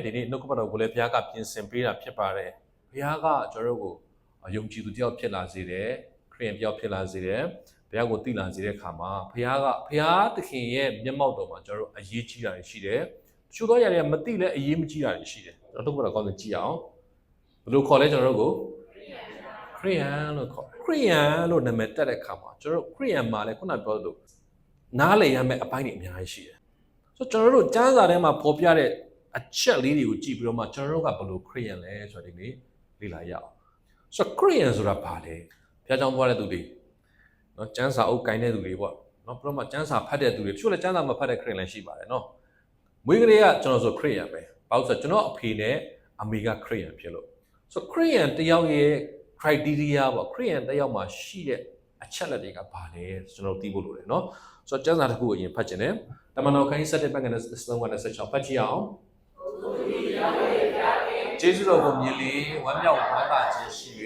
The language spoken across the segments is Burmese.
ဒီနေ့နှုတ်ကပတ်တော်ကိုလည်းဘုရားကပြင်ဆင်ပေးတာဖြစ်ပါတယ်ဘုရားကကျွန်တော်တို့ကိုယုံကြည်သူတယောက်ဖြစ်လာစေတယ်ခရစ်ယာန်တယောက်ဖြစ်လာစေတယ်ဘုရားကိုသိလာစေတဲ့အခါမှာဘုရားသခင်ရဲ့မျက်မှောက်တော်မှာကျွန်တော်တို့အရေးကြီးတာရှိတယ်တချို့သောຢာတွေကမသိလဲအရေးမကြီးတာရှိတယ်ကျွန်တော်တို့ကတော့ကောင်းတယ်ကြည့်အောင်ဘယ်လိုခေါ်လဲကျွန်တော်တို့ကိုခရစ်ယာန်လို့ခေါ်ခရစ်ယာန်လို့နာမည်တက်တဲ့အခါမှာကျွန်တော်တို့ခရစ်ယာန်မှာလည်းခုနပြောလို့နားလည်ရမယ့်အပိုင်းတွေအများကြီးရှိတယ်ဆိုတော့ကျွန်တော်တို့ကျမ်းစာထဲမှာဖော်ပြတဲ့အချက်လေးတွေကိုကြည့်ပြီးတော့မှကျွန်တော်တို့ကဘယ်လိုခရစ်ယာန်လဲဆိုတော့ဒီနေ့လေ့လာရအောင်ဆိုတော့ခရစ်ယာန်ဆိုတာဘာလဲဘုရားကြောင့်ပြောတဲ့သူတွေနော်ကျမ်းစာအုပ်ကိုင်းတဲ့သူတွေပေါ့နော်ပြီးတော့မှကျမ်းစာဖတ်တဲ့သူတွေတချို့လည်းကျမ်းစာမဖတ်တဲ့ခရစ်ယာန်လည်းရှိပါတယ်နော်မွေးကလေးကကျွန်တော်ဆိုခရစ်ယာန်ပဲဘာလို့ဆိုတော့ကျွန်တော်အဖေနဲ့အမေကခရစ်ယာန်ဖြစ်လို့ဆိုခရစ်ယာန်တယောက်ရဲ့ criteria ပေါ့ခရစ်ယာန်တယောက်မှာရှိတဲ့အချက်လက်တွေကဘာလဲကျွန်တော်သိဖို့လိုတယ်နော်ဆိုတော့ကျမ်းစာတစ်ခုကိုအရင်ဖတ်ခြင်းနဲ့တမန်တော်ခန်းကြီး7ပတ်ကနေ3:16ဖတ်ကြည့်အောင်ကျေးဇူးတော်ကိုမြင်လေဝမ်းမြောက်ဝမ်းသာခြင်းရှိ၍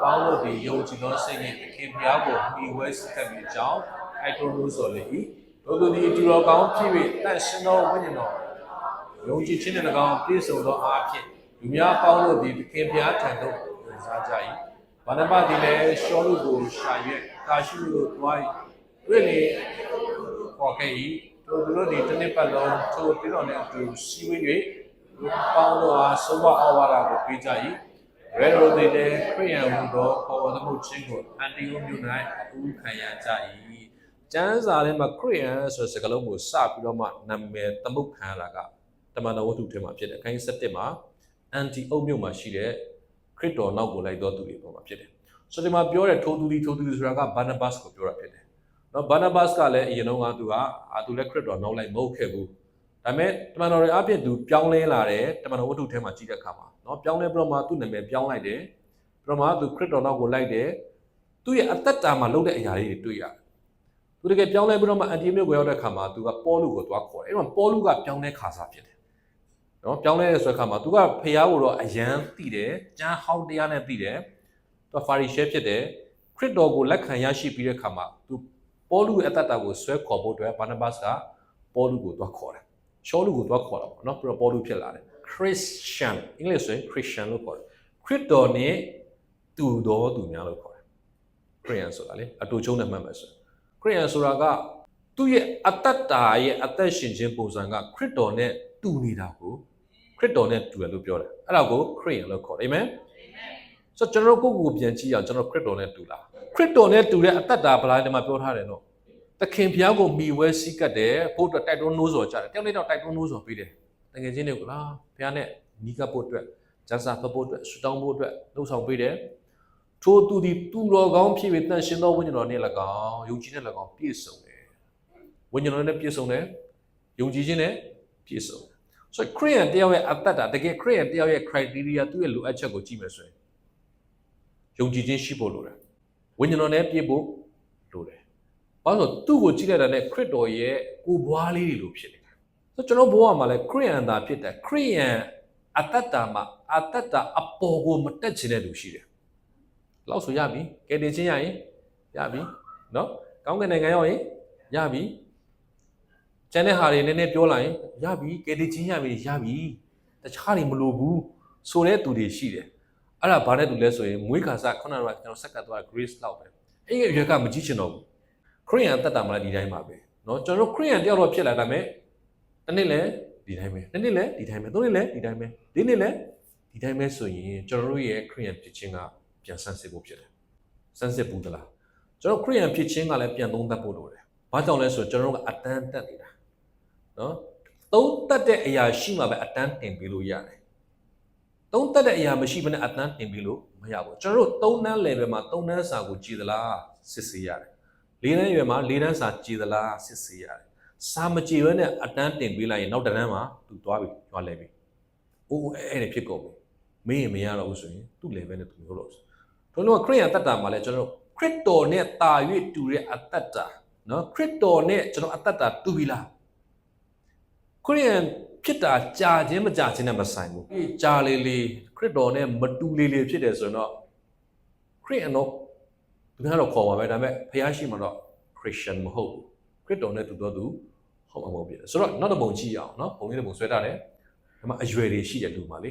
ပေါင်းလို့ဒီယုံကြည်သောစိတ်နှင့်သခင်ဘုရားကိုမိဝဲစကပ်ပြီးကြောင်းအဲ့တော်လို့ဆိုလေ၏တို့သူဒီတူတော်ကောင်းဖြစ်၍တန်ရှင်သောဝိညာဉ်တော်ယုံကြည်ခြင်းနဲ့၎င်းပြည့်စုံသောအားဖြင့်လူများပေါင်းလို့ဒီသခင်ဘုရားထံသို့ဝင်စားကြ၏ဘာနဘဒီလည်းရှောလူကိုရှာ၍ကာရှုလို့တွားတွေ့လေခေါ်ခဲ့၏တို့သူတို့ဒီတစ်နှစ်ပတ်လုံးထိုတိတော်နဲ့အတူစီဝေး၍လူပေါင်းတို့အားဆုံးမဩဝါဒကိုပေးကြ၏ရဲရိုတွေတဲ့ခရိယန်ဟူသောခေါ်ဝေါ်မှုချင်းကိုအန်တီယိုမြို့၌ဦးခံရကြ၏ကျမ်းစာထဲမှာခရိယန်ဆိုတဲ့စကားလုံးကိုစပြီးတော့မှနာမည်သမုတ်ခံရတာကတမန်တော်ဝတ္ထုထဲမှာဖြစ်တယ်အခန်း7မှာအန်တီအုတ်မြို့မှာရှိတဲ့ခရစ်တော်နောက်ကိုလိုက်တော်သူတွေပေါ်မှာဖြစ်တယ်ဆိုဒီမှာပြောတဲ့ထိုးသူဆိုတာကဘာနာဘတ်ကိုပြောတာဖြစ်တယ်နော်ဘာနာဘတ်ကလည်းအရင်တော့သူလည်းခရစ်တော်နောက်လိုက်မဟုတ်ခဲ့ဘူးဒါပေမဲ့တမန်တော်ရဲ့အပြည့်သူပြောင်းလဲလာတယ်တမန်တော်ဝတ္ထုထဲမှာကြည့်တဲ့အခါမှာနော်ပြောင်းလဲပြီးတော့မှသူ့နာမည်ပြောင်းလိုက်တယ်ပြီးတော့မှသူခရစ်တော်နောက်ကိုလိုက်တယ်သူ့ရဲ့အသက်တာမှာလုပ်တဲ့အရာတွေတွေ့ရတယ်သူတကယ်ပြောင်းလဲပြီးတော့မှအန်တီမြို့ကိုရောက်တဲ့အခါမှာသူကပေါလုကိုသွားခေါ်တယ်အဲ့တော့ပေါလုကပြောင်းလဲခါစားဖြစ်တယ်နော်ပြောင်းလဲတဲ့ဆိုတဲ့အခါမှာသူကဖျားကိုတော့အယံသိတယ်ကျမ်းဟောင်းတရားနဲ့သိတယ်သူဖာရီရှဲဖြစ်တယ်ခရစ်တော်ကိုလက်ခံရရှိပြီးတဲ့အခါမှာသူပေါလုရဲ့အသက်တာကိုဆွဲခေါ်ဖို့အတွက်ဘာနာဘတ်ကပေါလုကိုသွားခေါ်တယ်ရှောလုကိုသွားခေါ်တာပေါ့နော်ပြီးတော့ပေါလုဖြစ်လာတယ် Christian အင်္ဂလိပ်ဆိုရင် Christian လို့ခေါ်တယ်ခရစ်တော်နဲ့တူတော်သူများလို့ခေါ်တယ်ခရစ်ယာန်ဆိုတာလေအတူချုံးနဲ့မှတ်မယ်ဆိုခရစ်ယာန်ဆိုတာကသူ့ရဲ့အသက်တာရဲ့အသက်ရှင်ခြင်းပုံစံကခရစ်တော်နဲ့တူနေတာကိုခရစ်တော်နဲ့တူတယ်လို့ပြောတယ်အဲ့ဒါကိုခရစ်ယာန်လို့ခေါ်တယ်အာမင်ဆိုတော့ကျွန်တော်ကိုယ့်ကိုယ်ပြန်ကြည့်အောင်ကျွန်တော်ခရစ်တော်နဲ့တူလားခရစ်တော်နဲ့တူတဲ့အသက်တာဗလားဒီမှာပြောထားတယ်နော်သခင်ဘုရားကိုမိဝဲစည်းကပ်တယ်ဖို့အတွက်တိုက်တွန်းနှိုးဆော်ကြတယ်တယောက်နဲ့တော့တိုက်တွန်းနှိုးဆော်ပေးတယ်တကယ်ချင်းတွေကလားဘုရားနဲ့ညီကပ်ဖို့အတွက်ကျမ်းစာဖတ်ဖို့အတွက်ဆူတောင်းဖို့အတွက်လှုပ်ဆောင်ပေးတယ်ထိုသူဒီသူတော်ကောင်းဖြစ်ပြီးတန်ရှင်သောဝိညာဉ်တော်နဲ့၎င်းယုံကြည်နဲ့၎င်းပြည့်စုံတယ်ဝိညာဉ်တော်နဲ့ပြည့်စုံတယ်ယုံကြည်ခြင်းနဲ့ပြည့်စုံတယ်ဆိုတော့ခရစ်ယာန်တယောက်ရဲ့အသက်တာတကယ်ခရစ်ယာန်တယောက်ရဲ့ criteria သူ့ရဲ့လိုအပ်ချက်ကိုကြည့်မယ်ဆိုရင်ယုံကြည်ခြင်းရှိဖို့လိုတယ်ဝိညာဉ်တော်နဲ့ပြည့်ဖို့လိုတယ်ဘာလို့သူ့ကိုကြည့်လိုက်တာနဲ့ခရစ်တော်ရဲ့ကိုယ်ပွားလေးတွေလိုဖြစ်နေတယ်ဆိုတော့ကျွန်တော်ဘဝမှာလည်းခရစ်ယာန်သားဖြစ်တယ်ခရစ်ယာန်အသက်တာမှာအသက်တာအပေါ်ကိုမတက်ချင်တဲ့လူရှိတယ်လောက်ဆိုရပြီကယ်တင်ခြင်းရရင်ရပြီနော်ကောင်းကင်နိုင်ငံရောက်ရင်ရပြီကျန်တဲ့ဟာတွေနည်းနည်းပြောလိုက်ရင်ရပြီကယ်တင်ခြင်းရပြီတခြားတွေမလိုဘူးဆိုတဲ့သူတွေရှိတယ်အဲ့ဒါဘာနဲ့တူလဲဆိုရင်မွေးခါစားခုနကကျွန်တော်ဆက်ကတ်သွား grace လောက်ပဲအဲ့ဒီရွက်ကမကြည့်ချင်တော့ဘူးခရစ်ယာန်အသက်တာမှာလည်းဒီတိုင်းပါပဲเนาะကျွန်တော်ခရစ်ယာန်တယောက်တော့ဖြစ်လာတာမဲ့တစ်နှစ်လည်းဒီတိုင်းပဲနှစ်နှစ်လည်းဒီတိုင်းပဲသုံးနှစ်လည်းဒီတိုင်းပဲလေးနှစ်လည်းဒီတိုင်းပဲဆိုရင်ကျွန်တော်တို့ရဲ့ခရစ်ယာန်ဖြစ်ခြင်းကပြန်ဆန်းစစ်ဖို့ဖြစ်တယ်ဆန်းစစ်ဘူးသလားကျွန်တော်ခရစ်ယာန်ဖြစ်ခြင်းကလည်းပြန်သုံးသပ်ဖို့လိုတယ်ဘာကြောင့်လဲဆိုတော့ကျွန်တော်တို့ကအတန်းတက်နေတာเนาะသုံးသပ်တဲ့အရာရှိမှပဲအတန်းတင်ပေးလို့ရတယ်သုံးသပ်တဲ့အရာမရှိဘဲနဲ့အတန်းတင်ပေးလို့မရဘူးကျွန်တော်တို့သုံးတန်း level မှာသုံးတန်းစာကိုကြည်သလားစစ်ဆေးရတယ်လေးတန်းရွယ်မှာလေးတန်းစာကြည်သလားစစ်ဆေးရတယ်စာမကြည်ဘဲနဲ့အတန်းတင်ပေးလိုက်ရင်နောက်တန်းမှာသူသွားပြီသွားလဲပြီအိုးအဲ့ဒါဖြစ်ကုန်ပြီမင်းရင်မရတော့ဘူးဆိုရင်သူ့ level နဲ့သူမျိုးလို့တို့တော့ခရစ်ယာန်အသက်တာမှာလဲကျွန်တော်ခရစ်တော်နဲ့တာ၍တူတဲ့အသက်တာเนาะခရစ်တော်နဲ့ကျွန်တော်အသက်တာတူပြီလားခရစ်ယာန်ဖြစ်တာကြာခြင်းမကြာခြင်းနဲ့မဆိုင်ဘူးဒီကြာလေးခရစ်တော်နဲ့မတူလေးဖြစ်တယ်ဆိုတော့ခရစ်ယာန်တော့သူကတော့ခေါ်ပါပဲဒါပေမဲ့ဖျားရှိမှတော့ Christian မဟုတ်ဘူးခရစ်တော်နဲ့တူတော့သူဟုတ်မှာမဟုတ်ဖြစ်တယ်ဆိုတော့နောက်တစ်ပုံကြည့်အောင်เนาะပုံလေးတစ်ပုံဆွဲထားတယ်နံ ဒါမှအရွယ်တွေရှိတယ်လူမှာလ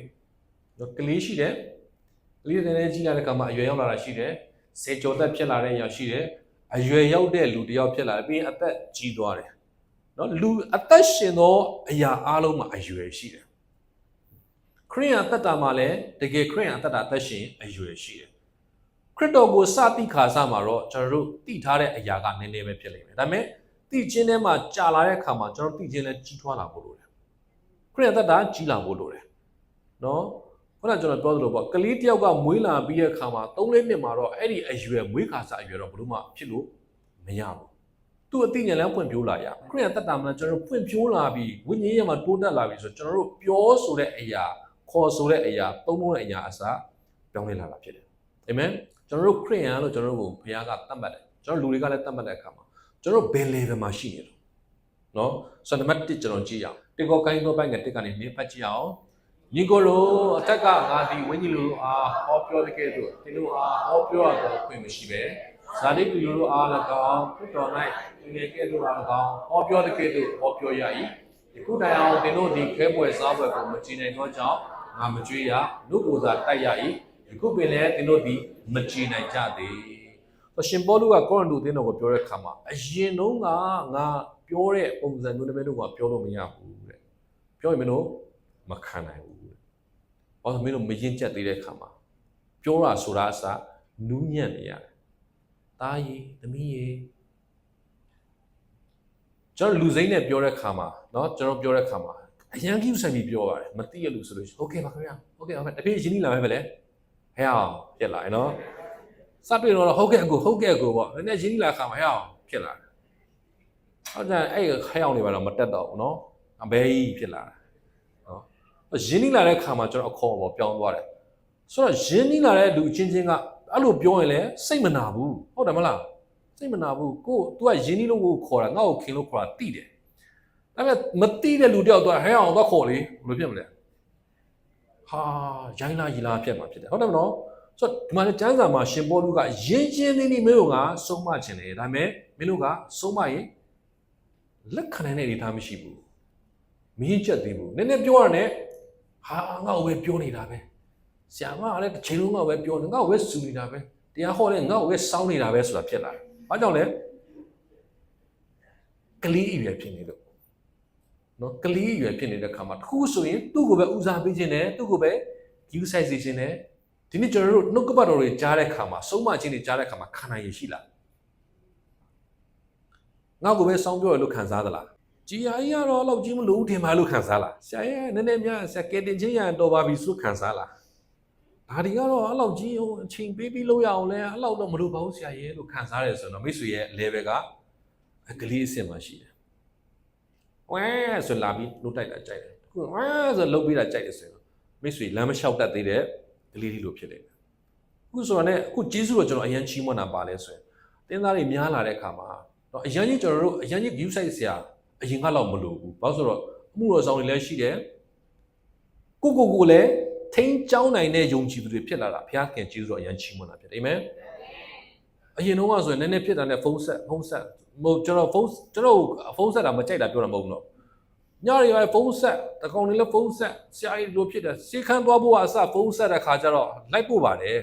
ေနော်ကလေးရှိတယ်ကလေးတွေလည်းကြီးလာတဲ့ခါမှာအရွယ်ရောက်လာတာရှိတယ်စေကျော်သက်ဖြစ်လာတဲ့အရာရှိတယ်အရွယ်ရောက်တဲ့လူတယောက်ဖြစ်လာပြီးအသက်ကြီးသွားတယ်နော်လူအသက်ရှင်သောအရာအားလုံးမှာအရွယ်ရှိတယ်ခရိယန်အသက်တာမှာလည်းတကယ်ခရိယန်အသက်တာအသက်ရှင်အရွယ်ရှိတယ်ခရစ်တော်ကိုစတိခါစမှာတော့ကျွန်တော်တို့သိထားတဲ့အရာကနည်းနည်းပဲဖြစ်လိမ့်မယ်ဒါပေမဲ့သိခြင်းထဲမှာကြာလာတဲ့အခါမှာကျွန်တော်သိခြင်းလည်းကြီးထွားလာဖို့လိုတယ်ခရိယန်အသက်တာကြီးလာဖို့လိုတယ်နော်ခုနကကျွန်တော်ပြောသလိုပေါ့ကလေးတယောက်ကမွေးလာပြီးတဲ့အခါမှာ3-4နှစ်မှာတော့အဲ့ဒီအရွယ်မွေးခါစအရွယ်တော့ဘလို့မှဖြစ်လို့မရဘူးသူ့အသိဉာဏ်လည်းဖွင့်ပြိုးလာရခရိယန်အသက်တာမှာကျွန်တော်တို့ဖွင့်ပြိုးလာပြီးဝိညာဉ်ရေးမှာတိုးတက်လာပြီးဆိုကျွန်တော်တို့ပြောဆိုတဲ့အရာခေါ်ဆိုတဲ့အရာသုံးဖို့တဲ့အရာအစားပြောင်းလဲလာတာဖြစ်တယ်အာမင်ကျွန်တော်တို့ခရိယန်လို့ကျွန်တော်တို့ကိုဘုရားကသတ်မှတ်တယ်ကျွန်တော်လူတွေကလည်းသတ်မှတ်တဲ့အခါမှာကျွန်တော်တို့ဘယ် level မှာရှိနေလို့နော်ဆိုတော့နံပါတ်1ကျွန်တော်ကြည့်ရအောင်တေကောကိုင်းတော့ပိုင်းကတက်ကနေနေဖတ်ကြည့်အောင်ညီကိုလိုအထက်ကငါဒီဝိညာဉ်လိုအားဟောပြောတဲ့ကဲ့သို့သင်တို့အားဟောပြောရတော့ခွင့်မရှိပဲဇာတိလူလိုအား၎င်းခရစ်တော်၌ဒီကဲ့သို့အား၎င်းဟောပြောတဲ့ကဲ့သို့ဟောပြောရ၏ဒီခုတိုင်အောင်သင်တို့ဒီခဲပွဲစားပွဲကိုမကြည်နိုင်သောကြောင့်ငါမကြွေးရလူကိုယ်သာတိုက်ရ၏ဒီခုပင်လည်းသင်တို့ဒီမကြည်နိုင်ကြသေးရှင်ပေါလုကကောရိန္သုသင်းတော်ကိုပြောတဲ့အခါမှာအရင်တုန်းကငါပြောတဲ့ပုံစံမျိုးတစ်မျိုးတော့ပြောလို့မရဘူးတဲ့ပြောရင်မင်းတို့မခံနိုင်ဘူးတဲ့ဘာလို့မင်းတို့မရင်ကျက်သေးတဲ့အခါမှာပြောတာဆိုတာအစားနူးညံ့နေရတယ်တားရီသမီးရီကျွန်တော်လူစိမ့်နဲ့ပြောတဲ့အခါမှာเนาะကျွန်တော်ပြောတဲ့အခါမှာအရန်ကြီးဆိုင်ပြီးပြောရတယ်မသိရလို့ဆိုလို့โอเคပါခင်ဗျာโอเคပါမယ်တပြည့်ရင်းနှီးလာမယ်ပဲလေဟဲ့အောင်ဖြစ်လာเนาะစတွေ့တော့ဟုတ်ကဲ့ကိုပေါ့နည်းနည်းရင်းနှီးလာခါမှာဟဲ့အောင်ဖြစ်လာတယ်ဟုတ်တယ်အဲ့ခက်အောင်နေပါတော့မတက်တော့ဘူးเนาะအဘဲကြီးဖြစ်လာတယ်เนาะရင်းနှီးလာတဲ့ခါမှာကျွန်တော်အခေါ်ပေါ်ပြောင်းသွားတယ်ဆိုတော့ရင်းနှီးလာတဲ့လူချင်းချင်းကအဲ့လိုပြောရင်လည်းစိတ်မနာဘူးဟုတ်တယ်မလားစိတ်မနာဘူးကို तू ကရင်းနှီးလို့ကိုခေါ်တာငါ့ကိုခင်လို့ခေါ်တာတိတယ်ဒါပေမဲ့မတိတဲ့လူတယောက်တော့ဟဲအောင်တော့ခေါ်လေဘယ်လိုဖြစ်မလဲဟာရိုင်းလာရီလာဖြစ်မှာဖြစ်တယ်ဟုတ်တယ်မနော်ဆိုတော့ဒီမှာကျမ်းစာမှာရှင်ပေါလုကရင်းချင်းနေနေမင်းတို့ကဆုံးမခြင်းတယ်ဒါပေမဲ့မင်းတို့ကဆုံးမရင်လက်ခံနိုင်တဲ့အနေအထားမရှိဘူးမင်းချက်သေးဘူးနည်းနည်းပြောရတယ်ဟာငါ့ကိုပဲပြောနေတာပဲဆရာမကလည်းတစ်ချိန်လုံးငါ့ကိုပဲပြောနေငါ့ကိုပဲစူနေတာပဲတရားဟောလဲငါ့ကိုပဲစောင်းနေတာပဲဆိုတာဖြစ်လာတယ်ဘာကြောင့်လဲကလေးအရွယ်ဖြစ်နေလို့နော်ကလေးအရွယ်ဖြစ်နေတဲ့ခါမှာတခုဆိုရင်သူ့ကိုပဲဦးစားပေးခြင်းနဲ့သူ့ကိုပဲ view size စေခြင်းနဲ့ဒီနေ့ကျွန်တော်တို့နှုတ်ကပတ်တော်တွေကြားတဲ့ခါမှာဆုံးမခြင်းတွေကြားတဲ့ခါမှာခံနိုင်ရရှိလားငါ့ကိုပဲစောင်းပြောရလို့ခံစားသလားကြည်ယာကြီးကတော့လောက်ကြီးမလို့ထင်ပါလို့ခံစားလားဆရာရဲ့နည်းနည်းများဆရာကဲတင်ချင်းရတော်ပါပြီဆိုခံစားလားဒါဒီကတော့အဲ့လောက်ကြီးအချိန်ပေးပြီးလို့ရအောင်လဲအဲ့လောက်တော့မလို့ပါဘူးဆရာရဲ့လို့ခံစားရတယ်ဆိုတော့မိတ်ဆွေရဲ့ level ကကလေးအဆင့်မှာရှိတယ်ဝဲဆိုလာပြီးလှုပ်တိုက်တာကြိုက်တယ်ခုဝဲဆိုလှုပ်ပြီးတာကြိုက်တယ်ဆိုတော့မိတ်ဆွေလမ်းမလျှောက်တတ်သေးတဲ့ကလေးလေးလိုဖြစ်နေတယ်အခုဆိုတော့ねအခုကျေးဇူးတော်ကျွန်တော်အရင်ချီးမွမ်းတာပါလဲဆိုရင်တင်းသားတွေများလာတဲ့အခါမှာတော့အရင်ကြီးကျွန်တော်တို့အရင်ကြီး view site ဆရာအရင်ကတော့မလိုဘူးဘာလို့ဆိုတော့အမှုတော်ဆောင်တွေလည်းရှိတယ်ကိုလည်းထိန်းကျောင်းနိုင်တဲ့ယုံကြည်သူတွေဖြစ်လာတာဘုရားခင်ကျေးဇူးတော်အရင်ချီးမွမ်းတာဖြစ်တယ်အာမင်အရင်တော့ဆိုရင်နည်းနည်းဖြစ်တာနဲ့ဖုန်းဆက်မဟုတ်ကျွန်တော်ဖုန်းဆက်တာမကြိုက်တာပြောတာမဟုတ်ဘူးတော့ညရီကဖုန်းဆက်တကောင်လေးလည်းဖုန်းဆက်ဆရာကြီးလိုဖြစ်တယ်စီခန်းသွားဖို့ကအစဖုန်းဆက်တဲ့ခါကျတော့လိုက်ပို့ပါတယ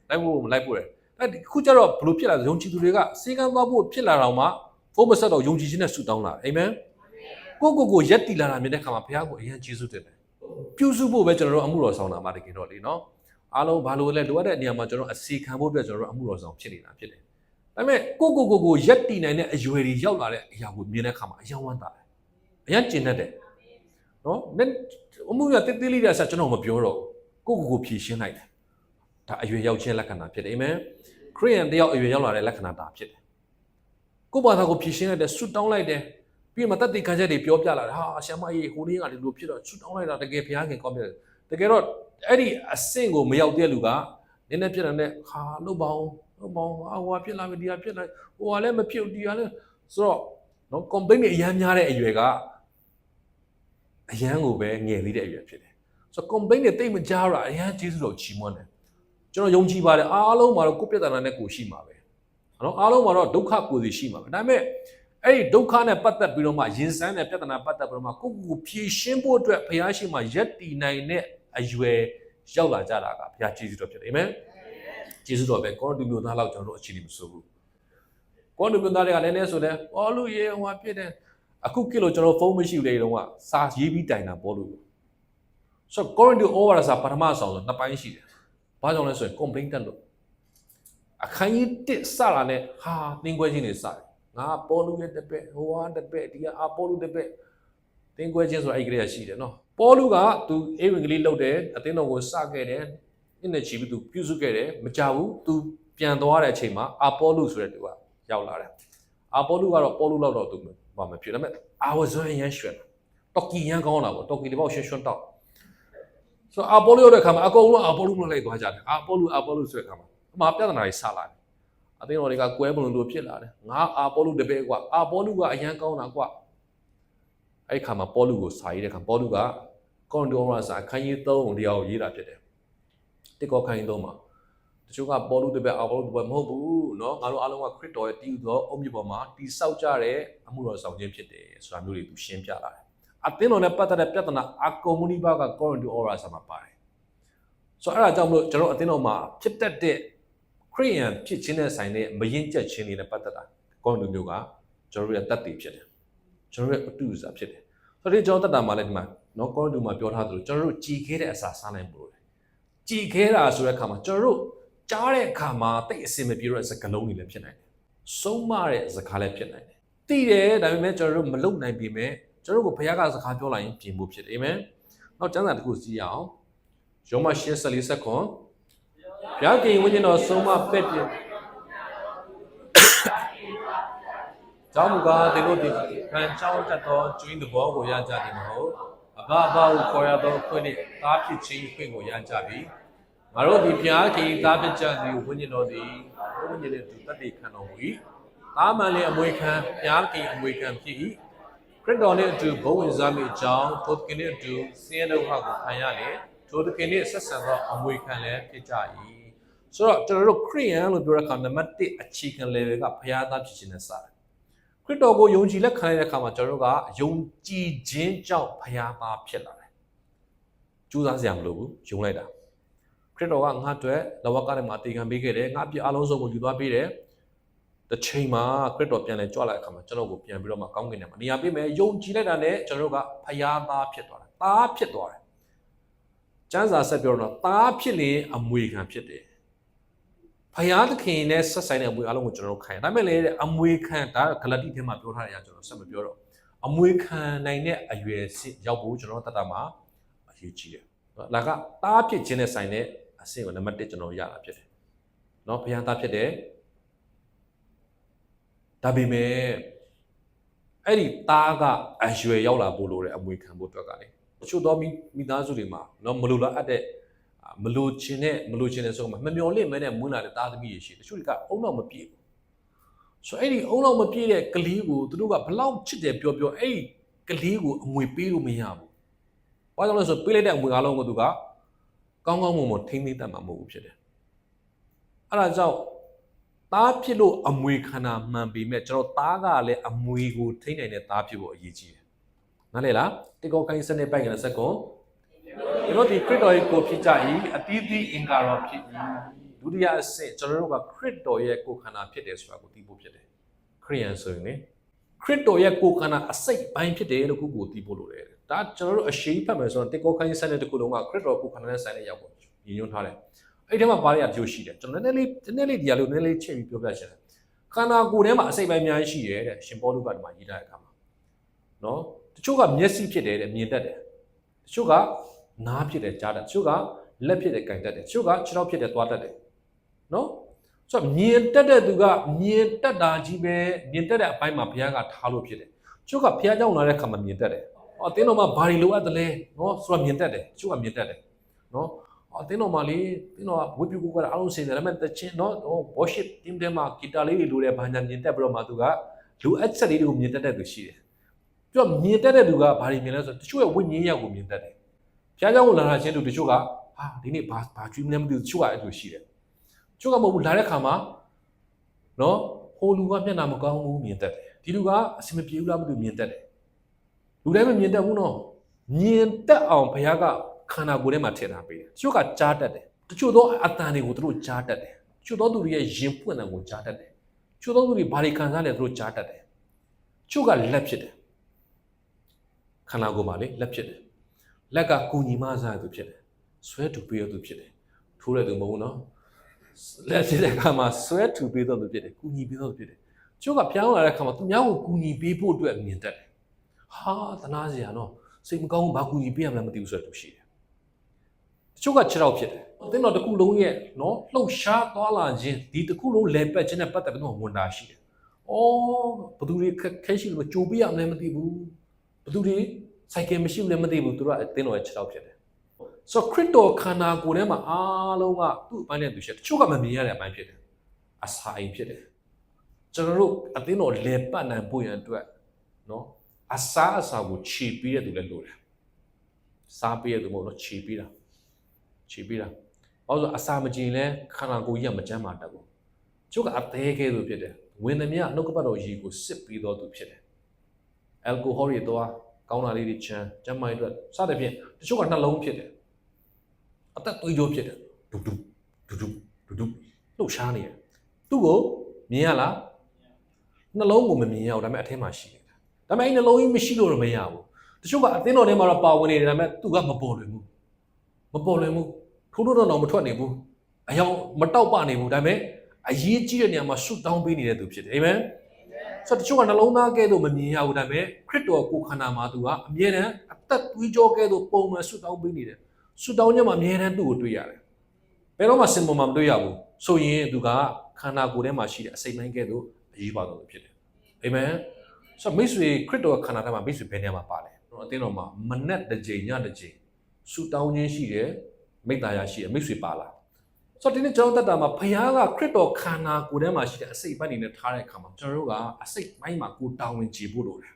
်လိုက်ပို့တယ်အဲ့ခုကျတော့ဘလို့ဖြစ်လာယုံကြည်သူတွေကစီခန်းသွားဖို့ဖြစ်လာတော့မှဖုန်းမဆက်တော့ယုံကြည်ခြင်းနဲ့ဆူတောင်းလာတယ်အာမင်ကိုရက်တီလာတာမြင်တဲ့ခါမှာဘုရားကိုအရင်ကျေးဇူးတင်တယ်ပြုစုဖို့ပဲကျွန်တော်တို့အမှုတော်ဆောင်တာမှတကယ်တော့လေနော်အားလုံးဘာလို့လဲလိုအပ်တဲ့နေရာမှာကျွန်တော်အစီခံဖို့အတွက်ကျွန်တော်တို့အမှုတော်ဆောင်ဖြစ်နေတာဖြစ်တယ်ဒါပေမဲ့ကိုရက်တီနိုင်တဲ့အရွယ်တွေရောက်လာတဲ့အရာကိုမြင်တဲ့ခါမှာအယံဝမ်းသာတယ်အယံကျင်တတ်တယ်နော်အမှုရတိတိလေးတဲ့ဆက်ကျွန်တော်မပြောတော့ဘူးကိုဖြည့်ရှင်းလိုက်တယ်ဒါအရွယ်ရောက်ခြင်းလက္ခဏာဖြစ်တယ်အာမင်ခရိယန်တယောက်အရွယ်ရောက်လာတဲ့လက္ခဏာဒါဖြစ်တယ်ကိုဘာသာကိုဖြည့်ရှင်းလိုက်တယ်ဆွတ်တောင်းလိုက်တယ်ပြီးမှတတ်သိခံချက်တွေပြောပြလာတယ်ဟာဆရာမကြီးဟိုနေ့ကဒီလိုဖြစ်တော့ဆွတ်တောင်းလိုက်တာတကယ်ဘုရားခင်ကောင်းပြတယ်တကယ်တော့အဲ့ဒီအဆင့်ကိုမရောက်တဲ့လူကနည်းနည်းဖြစ်တဲ့ဟာလုပ်ပါအောင်ဟိုဖြစ်လာပြီဒီဟာဖြစ်လာဟိုကလည်းမဖြစ်ဒီဟာလည်းဆိုတော့နော် complaint တွေအများများတဲ့အရွယ်ကအရန်ကိုပဲငယ်သေးတဲ့အရွယ်ဖြစ်တယ်ဆိုတော့ complaint တွေတိတ်မကြားရအရန်ကျေးဇူးတော်ချီးမွမ်းတယ်ကျွန်တော်ယုံကြည်ပါတယ်အားလုံးမှာတော့ကိုယ့်ပြဿနာနဲ့ကိုရှိမှာပဲနော်အားလုံးမှာတော့ဒုက္ခကိုယ်စီရှိမှာပဲဒါပေမဲ့ အဲ့ဒီဒုက္ခနဲ့ပတ်သက်ပြီးတော့မှရင်ဆန်းတဲ့ပြဿနာပတ်သက်ပြီးတော့မှကိုကိုဖြေရှင်းဖို့အတွက်ဘုရားရှိခိုးမှာယက်တည်နိုင်တဲ့အရွယ်ရောက်လာကြတာကဘုရားကျေးဇူးတော်ဖြစ်တယ်အာမင်ကျေးဇူးတော်ပဲကောရိန္သုမြို့သားလောက်ကျွန်တော်တို့အခြေအနေမဆိုးဘူးကောရိန္သုမြို့သားတွေကလည်းဆိုတယ်ပေါ်လူရေဟိုဖြစ်တယ်အခုကိလို့ကျွန်တော်ဖုန်းမရှိဘူးလေတော့ကစာရေးပြီးတိုင်တာပေါ်လူဆိုကောရိန္သု over စာပထမဆောင်ဆိုနှစ်ပိုင်းရှိတယ်ဘာကြောင့်လဲဆိုရင် complaint တက်လို့အခန်းကြီး1စလာနဲ့ဟာသင်ခွဲခြင်းတွေစတယ်ငါပေါ်လူရဲ့တပည့်ဟိုဟာတပည့်ဒီကအပေါ်လူတပည့်သင်ခွဲခြင်းဆိုတာအဲ့ကလေးကရှိတယ်နော်ပေါ်လူကသူအေဝံဂေလိလုပ်တယ်အသင်းတော်ကိုစခဲ့တယ်နှစ်နဲ့ချီပြီးသူပြုစုခဲ့တယ်မကြဘူးသူပြန်သွားတဲ့အချိန်မှာအပေါ်လူဆိုတဲ့သူကရောက်လာတယ်အပေါ်လူကတော့ပေါ်လူလောက်တော့သူဘာမှဖြစ်ဒါပေမဲ့အာဝဇွန်ရန်ရွှင်တော်ကီရန်ကောင်းလာပေါ့တော်ကီတွေပေါ့ရွှင်ရွှင်တော့ဆိုအပေါ်လူရောက်တဲ့ခါမှာအကုန်လုံးအပေါ်လူမလိုက်သွားကြတယ်အပေါ်လူဆိုတဲ့ခါမှာအမှားပြဿနာတွေဆလာတယ်အသင်းတော်တွေကကွဲမလို့ဖြစ်လာတယ်ငါအာပေါ်လူတပည့်ကွာအာပေါ်လူကအရန်ကောင်းတာကွာအဲ့ခါမှာပေါ်လူကိုစာရေးတဲ့ခါပေါ်လူကကွန်ဒိုရာစာခန်းကြီး3ကိုတရားကိုရေးတာဖြစ်တယ်တစ်ကောခန်းကြီး3မှာတချို့ကပေါ်လူတပည့်အာပေါ်လူတပည့်မဟုတ်ဘူးเนาะငါတို့အားလုံးကခရစ်တော်ရဲ့တည်ယူသောအုတ်မြစ်ပေါ်မှာတိဆောက်ကြတဲ့အမှုတော်ဆောင်ခြင်းဖြစ်တယ်ဆိုတာမျိုးတွေသူရှင်းပြလာတယ်အသင်းတော်နဲ့ပတ်သက်တဲ့ပြဿနာအကွန်မြူနီဘာကကွန်ဒိုရာစာမှာပါတယ်ဆိုတော့အဲ့ဒါကြောင့်မလို့ကျွန်တော်အသင်းတော်မှာဖြစ်တတ်တဲ့ခရိယန်ဖြစ်ခြင်းနဲ့ဆိုင်တဲ့မရင်ကျက်ခြင်းတွေနဲ့ပတ်သက်တာကွန်ဒိုမျိုးကကျွန်တော်ရဲ့တတ်တည်ဖြစ်တယ်ကျွန်တော်ရဲ့အတူအစားဖြစ်တယ်ဆိုတော့ကျွန်တော်တတ်တာမှလည်းဒီမှာနော်ကွန်ဒိုမှာပြောထားသလိုကျွန်တော်တို့ကြည်ခဲတဲ့အစာစားနိုင်ဖို့လေကြည်ခဲတာဆိုတဲ့အခါမှာကျွန်တော်တို့ကြားတဲ့အခါမှာတိတ်အစင်မပြေတော့တဲ့စကားလုံးတွေလည်းဖြစ်နိုင်တယ်ဆုံးမတဲ့စကားလည်းဖြစ်နိုင်တယ်သိတယ်ဒါပေမဲ့ကျွန်တော်တို့မလုံနိုင်ပြီမဲ့ကျွန်တော်တို့ကိုဘုရားကစကားပြောလိုက်ရင်ပြင်ဖို့ဖြစ်တယ်အာမင်နောက်ကျမ်းစာတစ်ခုစီးရအောင်ယောမ8:44ဘုရားခင်ဝိညာဉ်တော်ဆုံးမပဲ့ပြကျောင်းမူကားသင်တို့ဒီခံချောင်းတတ်သောကျွင်းသဘောကိုရကြတယ်မဟုတ်အဘအဘကိုခေါ်ရသောခွင့်နှင့်သားဖြစ်ခြင်းခွင့်ကိုရကြပြီငါတို့ဒီဘုရားခင်သားဖြစ်ကြသည်ဝိညာဉ်တော်သည်ဝိညာဉ်နဲ့သူတတ်တည်ခံတော်မူ၏သားမှန်လည်းအမွေခံဘုရားခင်အမွေခံဖြစ်၏ခရစ်တော်နှင့်အတူဘုံဝင်စားမိအကြောင်းထိုသခင်နှင့်အတူဆင်းရဲဒုက္ခကိုခံရလေထိုသခင်နှင့်ဆက်ဆံသောအမွေခံလည်းဖြစ်ကြ၏ဆိုတော့ကျွန်တော်တို့ခရိယန်လို့ပြောတဲ့အခါနံပါတ်1အခြေခံ level ကဘုရားသားဖြစ်ခြင်းနဲ့စတယ်ခရစ်တော်ကိုယုံကြည်လက်ခံရတဲ့အခါမှာကျွန်တော်တို့ကယုံကြည်ခြင်းကြောင့်ဘုရားသားဖြစ်လာတယ်ကြိုးစားစရာမလိုဘူးယုံလိုက်တာခရစ်တော်ကငါ့အတွက်လဝကထဲမှာအသေးခံပေးခဲ့တယ်ငါအပြစ်အလုံးစုံကိုယူသွားပေးတယ်တစ်ချိန်မှာခရစ်တော်ပြန်လဲကြွလာတဲ့အခါမှာကျွန်တော်ကိုပြန်ပြီးတော့မှကောင်းကင်ထဲမှာနေရာပေးမယ်ယုံကြည်လိုက်တာနဲ့ကျွန်တော်တို့ကဘုရားသားဖြစ်သွားတယ်သားဖြစ်သွားတယ်ကျမ်းစာဆက်ပြောတော့သားဖြစ်ရင်အမွေခံဖြစ်တယ်ဘုရားသခင်နဲ့ဆက်ဆိုင်တဲ့အမွေအလုံးကိုကျွန်တော်တို့ခံရဒါပေမဲ့လေအမွေခံဒါဂလတိထဲမှာပြောထားတဲ့အရာကျွန်တော်ဆက်မပြောတော့အမွေခံနိုင်တဲ့အရွယ်စစ်ရောက်ဖို့ကျွန်တော်တတ်တာမှာအရေးကြီးတယ်ဒါကသားဖြစ်ခြင်းနဲ့ဆိုင်တဲ့အဆင့်ကိုနံပါတ်1ကျွန်တော်ရတာဖြစ်တယ်เนาะဘုရားသားဖြစ်တယ်ဒါပေမဲ့အဲ့ဒီသားကအရွယ်ရောက်လာဖို့လိုတဲ့အမွေခံဖို့အတွက်ကလေတချို့သောမိသားစုတွေမှာเนาะမလိုလားအပ်တဲ့မလိုချင်တဲ့ဆိုမှမမျော်လင့်မဲနဲ့မွေးလာတဲ့သားသမီးတွေရှိတယ်တချို့တွေကအုံတော့မပြည့်ဘူးဆိုအဲ့ဒီအုံတော့မပြည့်တဲ့ကလေးကိုသူတို့ကဘလောက်ချစ်တယ်ပြောအဲ့ဒီကလေးကိုအမွေပေးလို့မရဘူးဘာကြောင့်လဲဆိုပေးလိုက်တဲ့အမွေအားလုံးကိုသူကကောင်းကောင်းမွန်မွန်ထိမ့်သိမ့်တတ်မှာမဟုတ်ဘူးဖြစ်တယ်အဲ့ဒါကြောင့်သားဖြစ်လို့အမွေခန္ဓာမှန်ပေမဲ့ကျွန်တော်သားကလည်းအမွေကိုထိမ့်နိုင်တဲ့သားဖြစ်ဖို့အရေးကြီးတယ်နားလည်လားတေကောကိုင်းစနစ်ပိုက်ကလည်းစက်ကောကျွန်တော်ဒီခရစ်တော်ရဲ့ကိုဖြစ်ကြ၏အတီးသီးအင်္ဂါတော်ဖြစ်၏ဒုတိယအဆင့်ကျွန်တော်တို့ကခရစ်တော်ရဲ့ကိုယ်ခန္ဓာဖြစ်တယ်ဆိုတာကိုသိဖို့ဖြစ်တယ်ခရိယန်ဆိုရင်လေခရစ်တော်ရဲ့ကိုယ်ခန္ဓာအစိတ်ပိုင်းဖြစ်တယ်လို့ကိုသိဖို့လိုတယ်ဒါကျွန်တော်တို့အရှိဖတ်မယ်ဆိုတော့တေကောကိုင်းစနစ်တစ်ခုလုံးကခရစ်တော်ကိုယ်ခန္ဓာနဲ့ဆိုင်တဲ့ရောက်ပေါ့ညီညွတ်ထားတယ်အဲ့ဒီထဲမှာဘာတွေအကျိုးရှိတယ်ကျွန်တော်နည်းနည်းလေးဒီအလုပ်နည်းနည်းလေးချိန်ပြီးပြောပြချင်တယ်ခန္ဓာကိုယ်ထဲမှာအစိတ်ပိုင်းအများကြီးရှိတယ်တဲ့ရှင်ပေါလုကဒီမှာရေးထားတဲ့အခါမှာနော်တချို့ကမျက်စိဖြစ်တယ်တဲ့မြင်တတ်တယ်တချို့ကနားဖြစ်တယ်ကြားတတ်တချို့ကလက်ဖြစ်တယ်ကြိုင်တတ်တယ်တချို့ကခြေထောက်ဖြစ်တယ်သွားတတ်တယ်နော်ဆိုတော့မြင်တတ်တဲ့သူကမြင်တတ်တာကြီးပဲမြင်တတ်တဲ့အပိုင်းမှာဘုရားကထားလို့ဖြစ်တယ်တချို့ကဘုရားကြောင့်လာတဲ့အခါမှာမြင်တတ်တယ်အသင်းတော်မှာဘာတွေလိုအပ်တယ်လဲနော်ဆိုတော့မြင်တတ်တယ်တချို့ကမြင်တတ်တယ်နော်အသင်းတော်မှာလေအသင်းတော်ကဝိပုကူကအလုံးစင်တယ်ဒါပေမဲ့တချင်းနော် worship team တွေမှာဂီတာလေးတွေလိုတယ်ဘာညာမြင်တတ်ပြီးတော့မှသူကလိုအပ်ချက်လေးတွေကိုမြင်တတ်တဲ့သူရှိတယ်ပြီးတော့မြင်တတ်တဲ့သူကဘာတွေမြင်လဲဆိုတော့တချို့ရဲ့ဝိညာဉ်ရောက်ကိုမြင်တတ်တယ်ဘုရားကြောင့်ကိုလာတာချင်းတူတချို့ကဟာဒီနေ့ဘာကျွေးမလဲမသိဘူးတချို့ကအဲ့လိုရှိတယ်တချို့ကမဟုတ်ဘူးလာတဲ့ခါမှာနော်ဟိုလူကမျက်နှာမကောင်းဘူးမြင်တတ်တယ် ဒီလူကအစမပြေဘူးလားမသိဘူးမြင်တတ်တယ်လူတိုင်းမမြင်တတ်ဘူးနော်မြင်တတ်အောင်ဘုရားကခန္ဓာကိုယ်ထဲမှာထည့်ထားပေးတယ်တချို့ကကြားတတ်တယ်တချို့သောအတန်တွေကိုသူတို့ကြားတတ်တယ်တချို့သောသူတွေရဲ့ရင်ပွင့်တဲ့ကိုကြားတတ်တယ်တချို့သောသူတွေဘာတွေခံစားလဲသူတို့ကြားတတ်တယ်တချို့ကလက်ဖြစ်တယ်ခန္ဓာကိုယ်မှာလေလက်ဖြစ်တယ်လက်ကကူညီမစားသူဖြစ်တယ်ဆွဲတူပေးရသူဖြစ်တယ်ထိုးရသူမဟုတ်ဘူးနော်လက်ဖြစ်တဲ့အခါမှာဆွဲတူပေးတော့သူဖြစ်တယ်ကူညီပေးတော့သူဖြစ်တယ်ကျိုးကပြောင်းလာတဲ့အခါမှာသူများကိုကူညီပေးဖို့အတွက်မြင်တတ်တယ်ဟာသနာစရာနော်စိတ်မကောင်းဘူးဘာကူညီပေးရမလဲမသိဘူးဆိုတော့သူရှိတယ်တချို့က6ရောက်ဖြစ်တယ်အသင်းတော်တစ်ခုလုံးရဲ့နော်လှုပ်ရှားသွားလာခြင်းဒီတစ်ခုလုံးလဲပတ်ခြင်းနဲ့ပတ်သက်ပြီးတော့ဝန်တာရှိတယ်ဘသူတွေခဲရှိလို့ကြိုပေးရမလဲမသိဘူးဘသူတွေစိုက်ကယ်မရှိဘူးလည်းမသိဘူးသူတို့ကအသင်းတော်ရဲ့6ရောက်ဖြစ်တယ်ဆိုတော့ခရစ်တော်ခန္ဓာကိုယ်ထဲမှာအားလုံးကသူ့အပိုင်းနဲ့သူရှိတယ်တချို့ကမမြင်ရတဲ့အပိုင်းဖြစ်တယ်အစာအိမ်ဖြစ်တယ်ကျွန်တော်တို့အသင်းတော်လဲပတ်နိုင်ဖို့ရန်အတွက်နော်အစာကိုခြေပေးတဲ့သူလည်းလိုတယ်စားပေးတဲ့သူမဟုတ်တော့ခြေပေးတာဘာလို့အစာမကျင်လဲခန္ဓာကိုယ်ကြီးကမကျန်းမာတတ်ဘူးကျုပ်ကအသေးကဲသူဖြစ်တယ်ဝင်သမျှနှုတ်ကပတ်တော်ရေကိုစစ်ပြီးတော့သူဖြစ်တယ်အယ်ကိုဟောတွေတော့ကောင်းတာလေးတွေကျန်းမာရေးအတွက်စသဖြင့်တချို့ကနှလုံးဖြစ်တယ်အသက်သွေးကြောဖြစ်တယ်ဒုဒုလှုပ်ရှားနေတယ်သူ့ကိုမြင်ရလားနှလုံးကိုမမြင်ရဘူးဒါပေမဲ့အထဲမှာရှိနေတာဒါပေမဲ့အဲ့နှလုံးကြီးမရှိလို့တော့မရဘူးတချို့ကအသင်းတော်ထဲမှာတော့ပါဝင်နေတယ်ဒါပေမဲ့သူကမပေါ်လွင်ဘူးထိုးတော့မထွက်နေဘူးအယောင်မတောက်ပနေဘူးဒါပေမဲ့အရေးကြီးတဲ့နေရာမှာဆုတောင်းပေးနေတဲ့သူဖြစ်တယ်အာမင်ဆိုတော့တချို့ကနှလုံးသားကဲတော့မမြင်ရဘူးဒါပေမဲ့ခရစ်တော်ကိုယ်ခန္ဓာမှာသူကအမြဲတမ်းအသက်သွေးကြောကဲတော့ပုံမှန်ဆုတောင်းပေးနေတယ်ဆုတောင်းခြင်းမှာအမြဲတမ်းသူ့ကိုတွေ့ရတယ်ဘယ်တော့မှစင်ပေါ်မှာမတွေ့ရဘူးဆိုရင်သူကခန္ဓာကိုယ်ထဲမှာရှိတဲ့အစိတ်ပိုင်းကဲတော့အရေးပါတော့ဖြစ်တယ်အာမင်ဆိုတော့မိတ်ဆွေခရစ်တော်ခန္ဓာထဲမှာမိတ်ဆွေဘယ်နေရာမှာပါလဲအသင်းတော်မှာမနက်တစ်ကြိမ်ညတစ်ကြိမ်ဆုတောင်းခြင်းရှိတယ်မိတ္တာယာရှိတယ်မိတ်ဆွေပါလားဆိုတော့ဒီနေ့ကျွန်တော်တက်တာမှာဘုရားကခရစ်တော်ခန္ဓာကိုယ်ထဲမှာရှိတဲ့အစိတ်ပိုင်းတွေနဲ့ထားတဲ့အခါမှာကျွန်တော်တို့ကအစိတ်ပိုင်းမှာကိုတောင်းဝင်ကြည့်ဖို့လိုတယ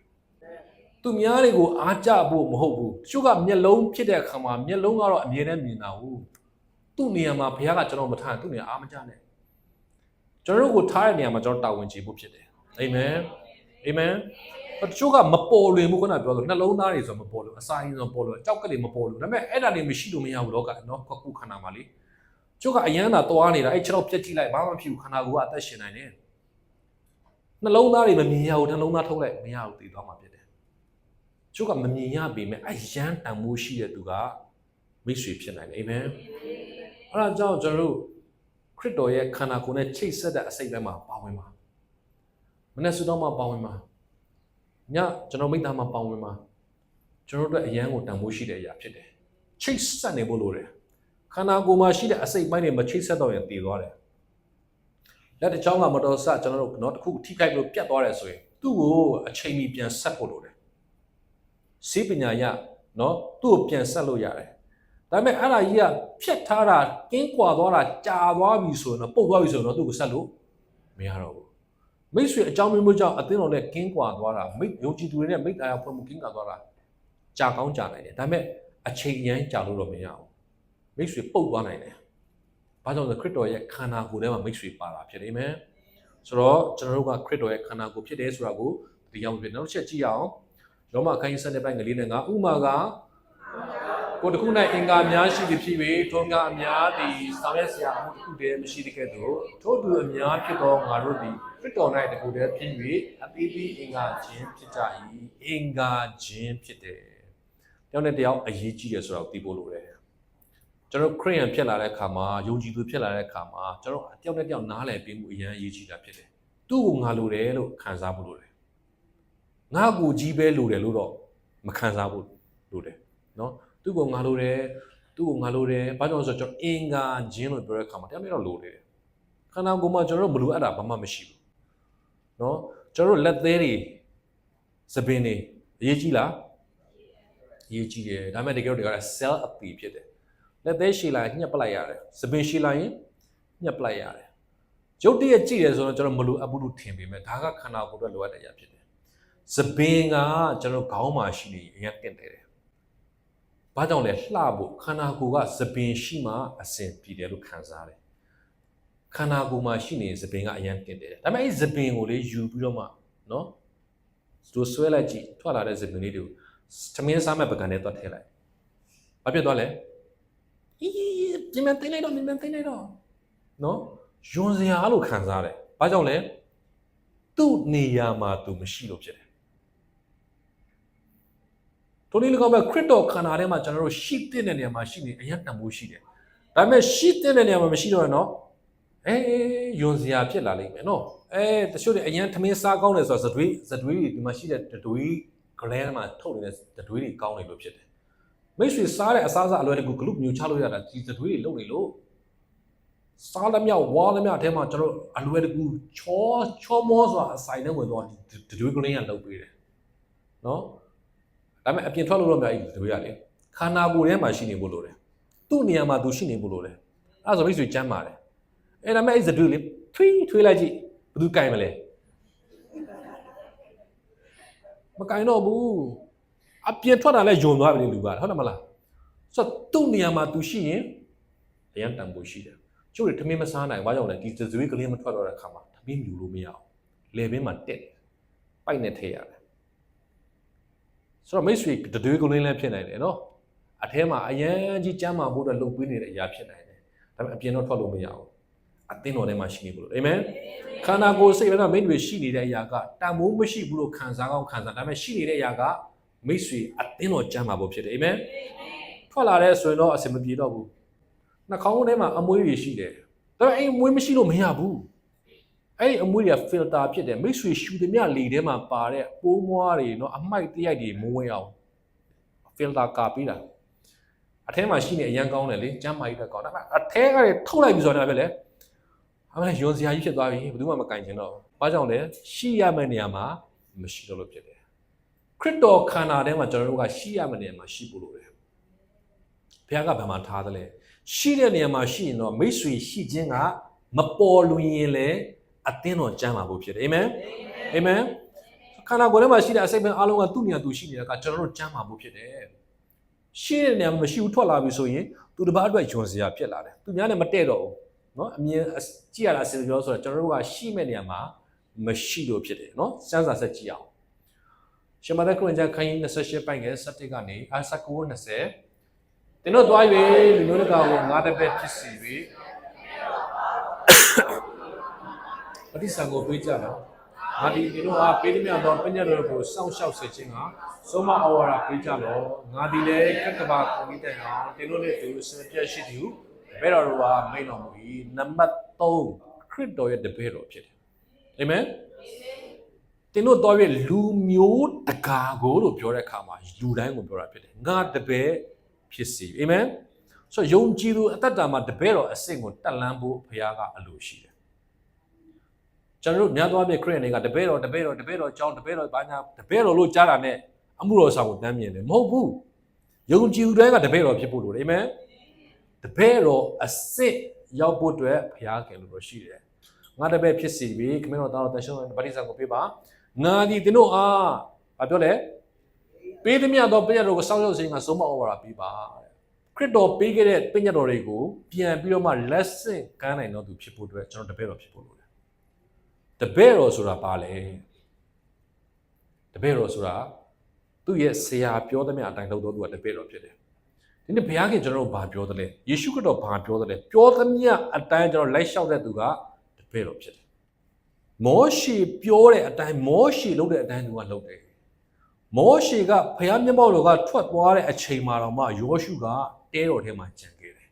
်သူများတွေကိုအားကြဖို့မဟုတ်ဘူးတချို့ကမျက်လုံးဖြစ်တဲ့အခါမှာမျက်လုံးကတော့အမြဲတမ်းမြင်တာဟုတ်သူ့နေရာမှာဘုရားကကျွန်တော်မထားရင်သူ့နေရာအားမကြနဲ့ကျွန်တော်တို့ကိုထားတဲ့နေရာမှာကျွန်တော်တာဝန်ကြည့်ဖို့ဖြစ်တယ်အာမင်တချို့ကမပေါ်လွင်ဘူးခုနပြောလို့နှလုံးသားတွေဆိုမပေါ်လို့အစာရင်းဆိုပေါ်လို့ကြောက်ကလေးမပေါ်လို့ဒါပေမဲ့အဲ့ဒါတွေမရှိလို့မရဘူးလောကနော်ခုခန္ဓာမှာလေကျုပ်ကအရန်သာသွားနေတာအဲ့6တော့ပြက်ကြည့်လိုက်ဘာမှမဖြစ်ဘူးခန္ဓာကိုယ်ကအသက်ရှင်နိုင်တယ်နှလုံးသားတွေမမြင်ရဘူးနှလုံးသားထုတ်လိုက်မရဘူးတည်သွားမှာဖြစ်တယ်ကျုပ်ကမမြင်ရပေမဲ့အရန်တန်မိုးရှိတဲ့သူကမိတ်ဆွေဖြစ်နိုင်တယ်အာမင်အဲ့ဒါကြောင့်ကျွန်တော်တို့ခရစ်တော်ရဲ့ခန္ဓာကိုယ်နဲ့ချိတ်ဆက်တဲ့အစိတ်ပိုင်းမှာပါဝင်ပါမနေ့စုတော့မှပါဝင်ပါညကျွန်တော်မိသားမှာပါဝင်ပါကျွန်တော်တို့အရန်ကိုတန်ဖိုးရှိတဲ့အရာဖြစ်တယ်ချိတ်ဆက်နေဖို့လိုတယ်ခန္ဓာကိုယ်မှာရှိတဲ့အစိတ်ပိုင်းတွေမချိတ်ဆက်တော့ရင်တည်သွားတယ်လက်တစ်ချောင်းကမတော်ဆကျွန်တော်တို့တော့တစ်ခုထိခိုက်လို့ပြတ်သွားတယ်ဆိုရင်သူ့ကိုအချိန်မီပြန်ဆက်ဖို့လိုတယ်စေပညာရနော်သူ့ကိုပြန်ဆက်လို့ရတယ်ဒါပေမဲ့အဲ့ဒါကြီးကဖြတ်ထားတာကင်းကွာသွားတာကြာသွားပြီဆိုရင်တော့ပုတ်သွားပြီဆိုရင်တော့သူ့ကိုဆက်လို့မရတော့ဘူးမိတ်ဆွေအကြောင်းမျိုးကြောင့်အသင်းတော်နဲ့ကင်းကွာသွားတာမိတ်ယုံကြည်သူတွေနဲ့မိတ်တရားဖွဲ့မှုကင်းကွာသွားတာကြာကောင်းကြာနိုင်တယ်ဒါပေမဲ့အချိန်ရန်ကြာလို့တော့မရဘူးမိတ်ဆွေပုတ်သွားနိုင်တယ်ဘာကြောင့်လဲခရစ်တော်ရဲ့ခန္ဓာကိုယ်ထဲမှာမိတ်ဆွေပါတာဖြစ်တယ်မယ်ဆိုတော့ကျွန်တော်တို့ကခရစ်တော်ရဲ့ခန္ဓာကိုယ်ဖြစ်တယ်ဆိုတာကိုတရားဝင်ဖြစ်နောက်တစ်ချက်ကြည့်ရအောင်ရောမအခန်းကြီး7ပိုင်းငလေးနဲ့ကဥမာကကိုယ်တစ်ခု၌အင်္ဂါများရှိသည်ဖြစ်၍ထုံးကားအများသည်ဆောင်ရွက်စရာအမှုတစ်ခုတည်းမရှိတဲ့ကဲ့သို့ထို့သူအများဖြစ်သောငါတို့သည်ခရစ်တော်၌တကူတည်းဖြစ်၍အသီးသီးအင်္ဂါချင်းဖြစ်ကြ၏အင်္ဂါချင်းဖြစ်တယ်တယောက်နဲ့တယောက်အရေးကြီးတယ်ဆိုတာကိုသိဖို့လိုတယ်ကျွန်တော်ခရစ်ယာန်ဖြစ်လာတဲ့အခါမှာယုံကြည်သူဖြစ်လာတဲ့အခါမှာကျွန်တော်တယောက်နဲ့တယောက်နားလည်ပြီးမှုအရန်အရေးကြီးတာဖြစ်တယ်သူ့ကိုငါလိုတယ်လို့ခံစားဖို့လိုတယ်ငါ့ကိုကြီးပဲလိုတယ်လို့တော့မခံစားဖို့လိုတယ်နော်သူ့ကိုငါလိုတယ်ဘာကြောင့်လဲဆိုတော့ကျွန်တော်အင်္ဂါချင်းလို့ပြောတဲ့အခါမှာတယောက်နဲ့တော့လိုတယ်ခန္ဓာကိုယ်မှာကျွန်တော်တို့မလိုအပ်တာဘာမှမရှိဘူးနော်ကျွန်တော်တို့လက်သေးတွေသပင်တွေအရေးကြီးလားအရေးကြီးတယ်ဒါပေမဲ့တကယ်တော့ cell အပီဖြစ်တယ်လက်သေးရှည်လာရင်ညှက်ပလိုက်ရတယ်သပင်ရှည်လာရင်ညှက်ပလိုက်ရတယ်ရုပ်တရက်ကြည့်တယ်ဆိုတော့ကျွန်တော်မလိုအပ်ဘူးလို့ထင်ပေမဲ့ဒါကခန္ဓာကိုယ်အတွက်လိုအပ်တဲ့အရာဖြစ်တယ်သပင်ကကျွန်တော်ခေါင်းမှာရှိနေအရင်တင့်တယ်ဘာကြောင့်လဲလှဖို့ခန္ဓာကိုယ်ကသပင်ရှိမှအစဉ်ပြည်တယ်လို့ခံစားတယ်ခန္ဓာကိုယ်မှာရှိနေသပင်ကအရင်တင်တယ်ဒါပေမဲ့အဲ့သပင်ကိုလေယူပြီးတော့မှနော် သူဆွဲလိုက်ကြည့်ထွက်လာတဲ့စပင်လေးတွေကိုသမင်းစားမဲ့ပကံနဲ့သွားထည့်လိုက်ဘာဖြစ်သွားလဲပြင်မြန်သိလိုက်တော့နော်ယွန်စရာလို့ခံစားတယ်ဘာကြောင့်လဲသူ့နေရာမှာသူမရှိလို့ဖြစ်တယ်ထိုနည်း၎င်းပဲခရစ်တော်ခန္ဓာထဲမှာကျွန်တော်တို့ရှိတဲ့နေရာမှာရှိနေအရင်တန်ဖိုးရှိတယ်ဒါပေမဲ့ရှိတဲ့နေရာမှာမရှိတော့နော်ယွန်စရာဖြစ်လာလိမ့်မယ်နော်တချို့တွေအရင်ထမင်းစားကောင်းတယ်ဆိုတော့ဇတွေးတွေဒီမှာရှိတဲ့ဇတွေးဂလဲမှာထုတ်နေတဲ့ဇတွေးတွေကောင်းနေလို့ဖြစ်တယ်မိတ်ဆွေစားတဲ့အစားအလွယ်တကူဂလုမျိုးချလို့ရတာဒီဇတွေးတွေလုံနေလို့စားသမျှဝါသမျှအထဲမှာကျွန်တော်အလွယ်တကူချောမောဆိုတာအဆိုင်နဲ့ဝင်သွားဒီဇတွေးကလေးကလုံပေးတယ်နော်ဒါပေမဲ့အပြင်ထွက်လို့တော့မရဘူးဇတွေးကလေခန္ဓာကိုယ်ထဲမှာရှိနေဖို့လိုတယ်သူ့နေရာမှာသူရှိနေဖို့လိုတယ်အဲ့ဒါဆိုမိတ်ဆွေကျမ်းပါတယ်အဲ့ဒါမဲ့အဲ့ဇတွေးလေထွေးလိုက်ကြည့်ဘယ်သူကင်မလဲမကင်တော့ဘူးအပြင်ထွက်တာလဲယုံသွားပြီလူကဟုတ်တယ်မလားဆိုတော့သူ့နေရာမှာသူရှိရင်အရန်တန်ဖို့ရှိတယ်ကျို့တွေထမင်းမစားနိုင်ဘာကြောင့်လဲဒီဇွေးကလေးမထွက်တော့တဲ့ခါမှာထမင်းမြူလို့မရအောင်လေဘင်းမှာတက်ပိုက်နဲ့ထည့်ရတယ်ဆိုတော့မိတ်ဆွေတတွေးကလေးလည်းဖြစ်နိုင်တယ်နော်အထဲမှာအရန်ကြီးကျမ်းမာဖို့အတွက်လုပ်ပေးနေတဲ့အရာဖြစ်နိုင်တယ်ဒါပေမဲ့အပြင်တော့ထွက်လို့မရအောင်အသင်းတော်ထဲမှာရှိနေဘူးလို့အာမင်ခန္ဓာကိုယ်စိတ်လည်းမိတ်တွေရှိနေတဲ့အရာကတန်ဖိုးမရှိဘူးလို့ခံစားကောင်းခံစားဒါပေမဲ့ရှိနေတဲ့အရာကမိတ်ဆွေအသင်းတော်ကျမ်းမာဖို့ဖြစ်တယ်အာမင်ထွက်လာတဲ့ဆိုရင်တော့အစင်မပြေတော့ဘူးနှာခေါင်းထဲမှာအမွှေးတွေရှိတယ်ဒါပေမဲ့အဲ့အမွှေးမရှိလို့မရဘူးအဲ့ဒီအမွှေးတွေက filter ဖြစ်တယ်မိတ်ဆွေရှူသမျှလေထဲမှာပါတဲ့ပိုးမွားတွေနော်အမိုက်တရိုက်တွေမဝင်အောင် filter ကာပြီးတာအထဲမှာရှိနေအရန်ကောင်းတယ်လေကျမ်းမာရေးတက်ကောင်းဒါပေမဲ့အထဲကထုတ်လိုက်ပြီဆိုတော့လည်းပဲလေအမှန်ယွန်စရာကြီးဖြစ်သွားပြီဘယ်သူမှမကင်ချင်တော့ဘာကြောင့်လဲရှိရမယ့်နေရာမှာမရှိတော့လို့ဖြစ်တယ်ခရစ်တော်ခန္ဓာထဲမှာကျွန်တော်တို့ကရှိရမယ့်နေရာမှာရှိဖို့လိုတယ်ဘုရားကဘယ်မှာထားသလဲရှိတဲ့နေရာမှာရှိရင်တော့မိတ်ဆွေရှိခြင်းကမပေါ်လွင်ရင်လည်းအသင်းတော်ကျမ်းမာဖို့ဖြစ်တယ်အာမင်အာမင်ခန္ဓာကိုယ်ထဲမှာရှိတဲ့အစိတ်ပိုင်းအားလုံးကသူ့နေရာသူရှိနေတာကကျွန်တော်တို့ကျမ်းမာဖို့ဖြစ်တယ်ရှိတဲ့နေရာမှာမရှိဘူးထွက်လာပြီဆိုရင်သူတစ်ပါးအတွက်ယွန်စရာဖြစ်လာတယ်သူများနဲ့မတည့်တော့ဘူးနော်အမြင်ကြည့်ရတာအစပြောဆိုတော့ကျွန်တော်တို့ကရှိမဲ့နေရာမှာမရှိလို့ဖြစ်တယ်နော်စမ်းစာဆက်ကြည့်အောင်ရှမသက်ခရစ်ယာန်ခန်းကြီး28ပိုင်းငယ်17ကနေ19-20တင်တို့သွား၍လူမျိုးတကာကိုငါးတစ်ပတ်ဖြစ်စီ၍ပဋိသင်္ကိုပေးကြတော့ငါဒီတင်တို့အားပေးသည်များသောပညာတော်ကိုစောင့်ရှောက်စေခြင်းကဆုံးမဩဝါဒပေးကြတော့ငါဒီလည်းကက်ကဘာကိုမိတိုင်အောင်တင်တို့နဲ့သူစင်ပြတ်ရှိသည်ဟုဘယ်တော်ကမိန်တော်မူ၏နံပါတ်3ခရစ်တော်ရဲ့တပည့်တော်ဖြစ်တယ်အာမင်တင်တို့တော်ရဲ့လူမျိုးတကာကိုလို့ပြောတဲ့အခါမှာလူတိုင်းကိုပြောတာဖြစ်တယ်ငါတပည့်ဖြစ်စီအာမင်ဆိုယုံကြည်သူအသက်တာမှာတပည့်တော်အဆင့်ကိုတက်လှမ်းဖို့ဘုရားကအလိုရှိတယ်ကျွန်တော်တို့များသောအားဖြင့်ခရစ်ယာန်တွေကတပည့်တော်ကြောင်းတပည့်တော်ဘာညာတပည့်တော်လို့ကြားတာနဲ့အမှုတော်ဆောင်ကိုတမ်းမြင်တယ်မဟုတ်ဘူးယုံကြည်သူတိုင်းကတပည့်တော်ဖြစ်ဖို့လိုတယ်အာမင်တပည့်တော်အစစ်ရောက်ဖို့အတွက်ဘုရားခင်လို့ရှိတယ်ငါတပည့်ဖြစ်စီပြီခမင်းတော်သားတော်တန်ရှင်းဗတ္တိဇံကိုပေးပါငါဒီသင်တို့အားဘာပြောလဲပေးသည်မြတ်သောပညတ်တော်ကိုစောင့်ရှောက်ခြင်းကဆုံးမဩဝါဒပေးပါခရစ်တော်ပေးခဲ့တဲ့ပညတ်တော်တွေကိုပြန်ပြီးတော့မှလက်ဆင့်ကမ်းနိုင်တော်သူဖြစ်ဖို့အတွက်ကျွန်တော်တပည့်တော်ဖြစ်ဖို့လိုတယ်တပည့်တော်ဆိုတာဘာလဲတပည့်တော်ဆိုတာသူ့ရဲ့ဆရာပြောသမျှအတိုင်းလုပ်တော်သူကတပည့်တော်ဖြစ်တယ်ဒီနေ့ဘုရားခင်ကျွန်တော်တို့ဘာပြောသလဲယေရှုခရစ်တော်ဘာပြောသလဲပြောသမျှအတိုင်းကျွန်တော်လိုက်လျှောက်တဲ့သူကတပည့်တော်ဖြစ်တယ်မောရှေပြောတဲ့အတိုင်းမောရှေလုပ်တဲ့အတိုင်းသူကလုပ်တယ်မောရှေကဘုရားမျက်မှောက်တော်ကထွက်သွားတဲ့အချိန်မှာတော့မှယောရှုကတဲတော်ထဲမှာကြံခဲ့တယ်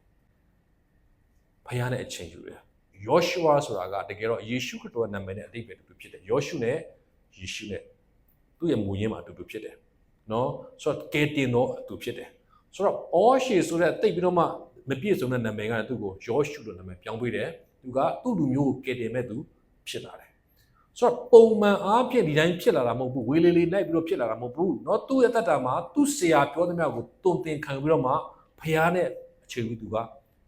ဘုရားနဲ့အချိန်ယူတယ်ယောရှုဝါဆိုတာကတကယ်တော့ယေရှုခရစ်တော်ရဲ့နာမည်နဲ့အဓိပ္ပာယ်တူတူဖြစ်တယ်ယောရှုနဲ့ယေရှုနဲ့သူ့ရဲ့မူရင်းမှာအတူတူဖြစ်တယ်နော်ဆိုတော့ကယ်တင်တော်အတူဖြစ်တယ်ဆိုတော့အောရှေဆိုတဲ့တိတ်ပြီးတော့မှမပြည့်စုံတဲ့နာမည်ကသူ့ကိုယောရှုလို့နာမည်ပြောင်းပေးတယ်သူကသူ့လူမျိုးကိုကယ်တင်မဲ့သူဖြစ်လာတယ်ဆိုတော့ပုံမှန်အားဖြင့်ဒီတိုင်းဖြစ်လာတာမဟုတ်ဘူးဝေလေးလေးလိုက်ပြီးတော့ဖြစ်လာတာမဟုတ်ဘူးเนาะသူ့ရဲ့တတ်တာမှာသူ့ဆရာပြောသမျှကိုတုံသင်ခံပြီးတော့မှဖျားနဲ့အခြေဥသူက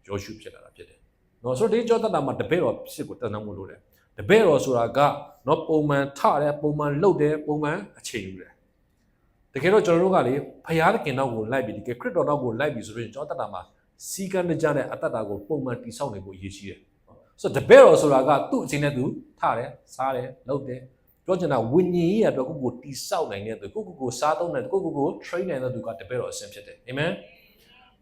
ယောရှုဖြစ်လာတာဖြစ်တယ်เนาะဆိုတော့ဒီကြောတတ်တာမှာတပည့်တော်ဖြစ်ကိုတန်တမ်းမှုလို့တယ်တပည့်တော်ဆိုတာကเนาะပုံမှန်ထတယ်ပုံမှန်လှုပ်တယ်ပုံမှန်အခြေဥတယ်တကယ်တော့ကျွန်တော်တို့ကလေဖျားသခင်နောက်ကိုလိုက်ပြီးဒီခရစ်တော်နောက်ကိုလိုက်ပြီးဆိုရင်ကျွန်တော်တတ်တာမှာစီကံကြတဲ့အတ္တတာကိုပုံမှန်တိဆောက်နေဖို့အရေးကြီးတယ်ဆိုတော့တပည့်တော်ဆိုတာကသူ့အချိန်နဲ့သူထတယ်စားတယ်လှုပ်တယ် ပြောချင်တာဝိညာဉ်ရေးအတွက်ကိုတိဆောက်နိုင်တဲ့သူကိုစားသုံးတဲ့ကို train နိုင်တဲ့သူကတပည့်တော်အဆင်ဖြစ်တယ်အာမင်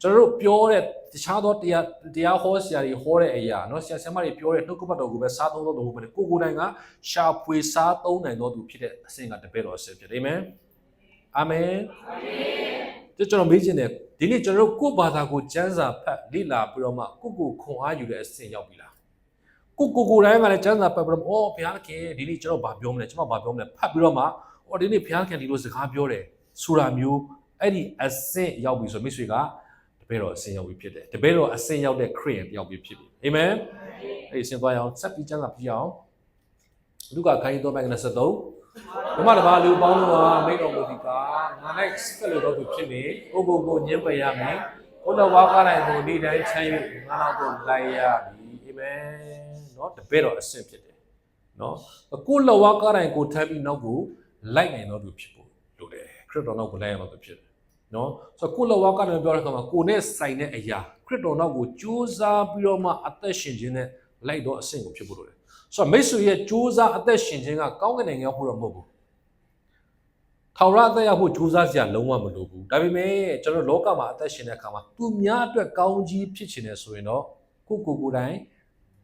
ကျွန်တော်တို့ပြောတဲ့တခြားသောတရားဟောဆရာတွေဟောတဲ့အရာเนาะဆရာဆရာမတွေပြောတဲ့နှုတ်ကပတ်တော်ကိုပဲစားသုံးတော့သူမဟုတ်ဘူးကိုတိုင်ကရှာဖွေစားသုံးနိုင်တော့သူဖြစ်တဲ့အဆင့်ကတပည့်တော်အဆင်ဖြစ်တယ်အာမင်အာမင်ကျွန်တော်မေးချင်တယ်ဒီနေ့ကျွန်တော်တို့ကိုယ့်ဘာသာကိုစံစာဖတ်လေ့လာပြီးတော့မှကိုခွန်အားယူတဲ့အဆင့်ရောက်ပြီလားကိုတိုင်းကလည်းစံစာဖတ်ပြီးတော့အော်ဘုရားခင်ဒီနေ့ကျွန်တော်ဘာပြောမလဲကျွန်တော်ဘာပြောမလဲဖတ်ပြီးတော့မှအော်ဒီနေ့ဘုရားခင်ဒီလိုစကားပြောတယ်ဆိုတာမျိုးအဲ့ဒီအဆင့်ရောက်ပြီဆိုမိတ်ဆွေကတပည့်တော်အဆင့်ရောက်ပြီဖြစ်တယ်တပည့်တော်အဆင့်ရောက်တဲ့ခရစ်ယာန်တယောက်ပြီဖြစ်ပြီအာမင်အဲ့ဒီအဆင့်သွားရအောင်ဆက်ပြီးစံစာပြအောင်လူကခိုင်းတော့ပိုင်း23ဘုမတပါလူပေါင်းတော့မိတ်တော်မူဒီကငါ၌စကလို့တော့သူဖြစ်နေကိုညှင်းပယ်ရမယ်ဘုရားဝါကားတိုင်းကိုဒီတိုင်းချမ်း၍ငါတော့ကိုလိုက်ရပြီအာမင်เนาะတပည့်တော်အဆင့်ဖြစ်တယ်เนาะကိုလဝါကားတိုင်းကိုထပ်ပြီးနောက်ကိုလိုက်နိုင်တော့သူဖြစ်ဖို့လိုတယ်ခရစ်တော်နောက်ကိုလိုက်ရတော့သူဖြစ်တယ်เนาะဆိုတော့ကိုလဝါကားတိုင်းပြောတဲ့အခါမှာကိုနဲ့ဆိုင်တဲ့အရာခရစ်တော်နောက်ကိုကြိုးစားပြီးတော့မှအသက်ရှင်ခြင်းနဲ့လိုက်တော့အဆင့်ကိုဖြစ်ဖို့လိုတယ်ဆိုတော့မိတ်ဆွေရဲ့ကြိုးစားအသက်ရှင်ခြင်းကကောင်းကင်နိုင်ငံရောက်ဖို့တော့မဟုတ်ဘူးထောင်ရအသက်ရောက်ဖို့ကြိုးစားစရာလုံးဝမလိုဘူးဒါပေမဲ့ကျွန်တော်လောကမှာအသက်ရှင်တဲ့အခါမှာသူများအတွက်ကောင်းကြီးဖြစ်ချင်တယ်ဆိုရင်တော့ကိုယ်တိုင်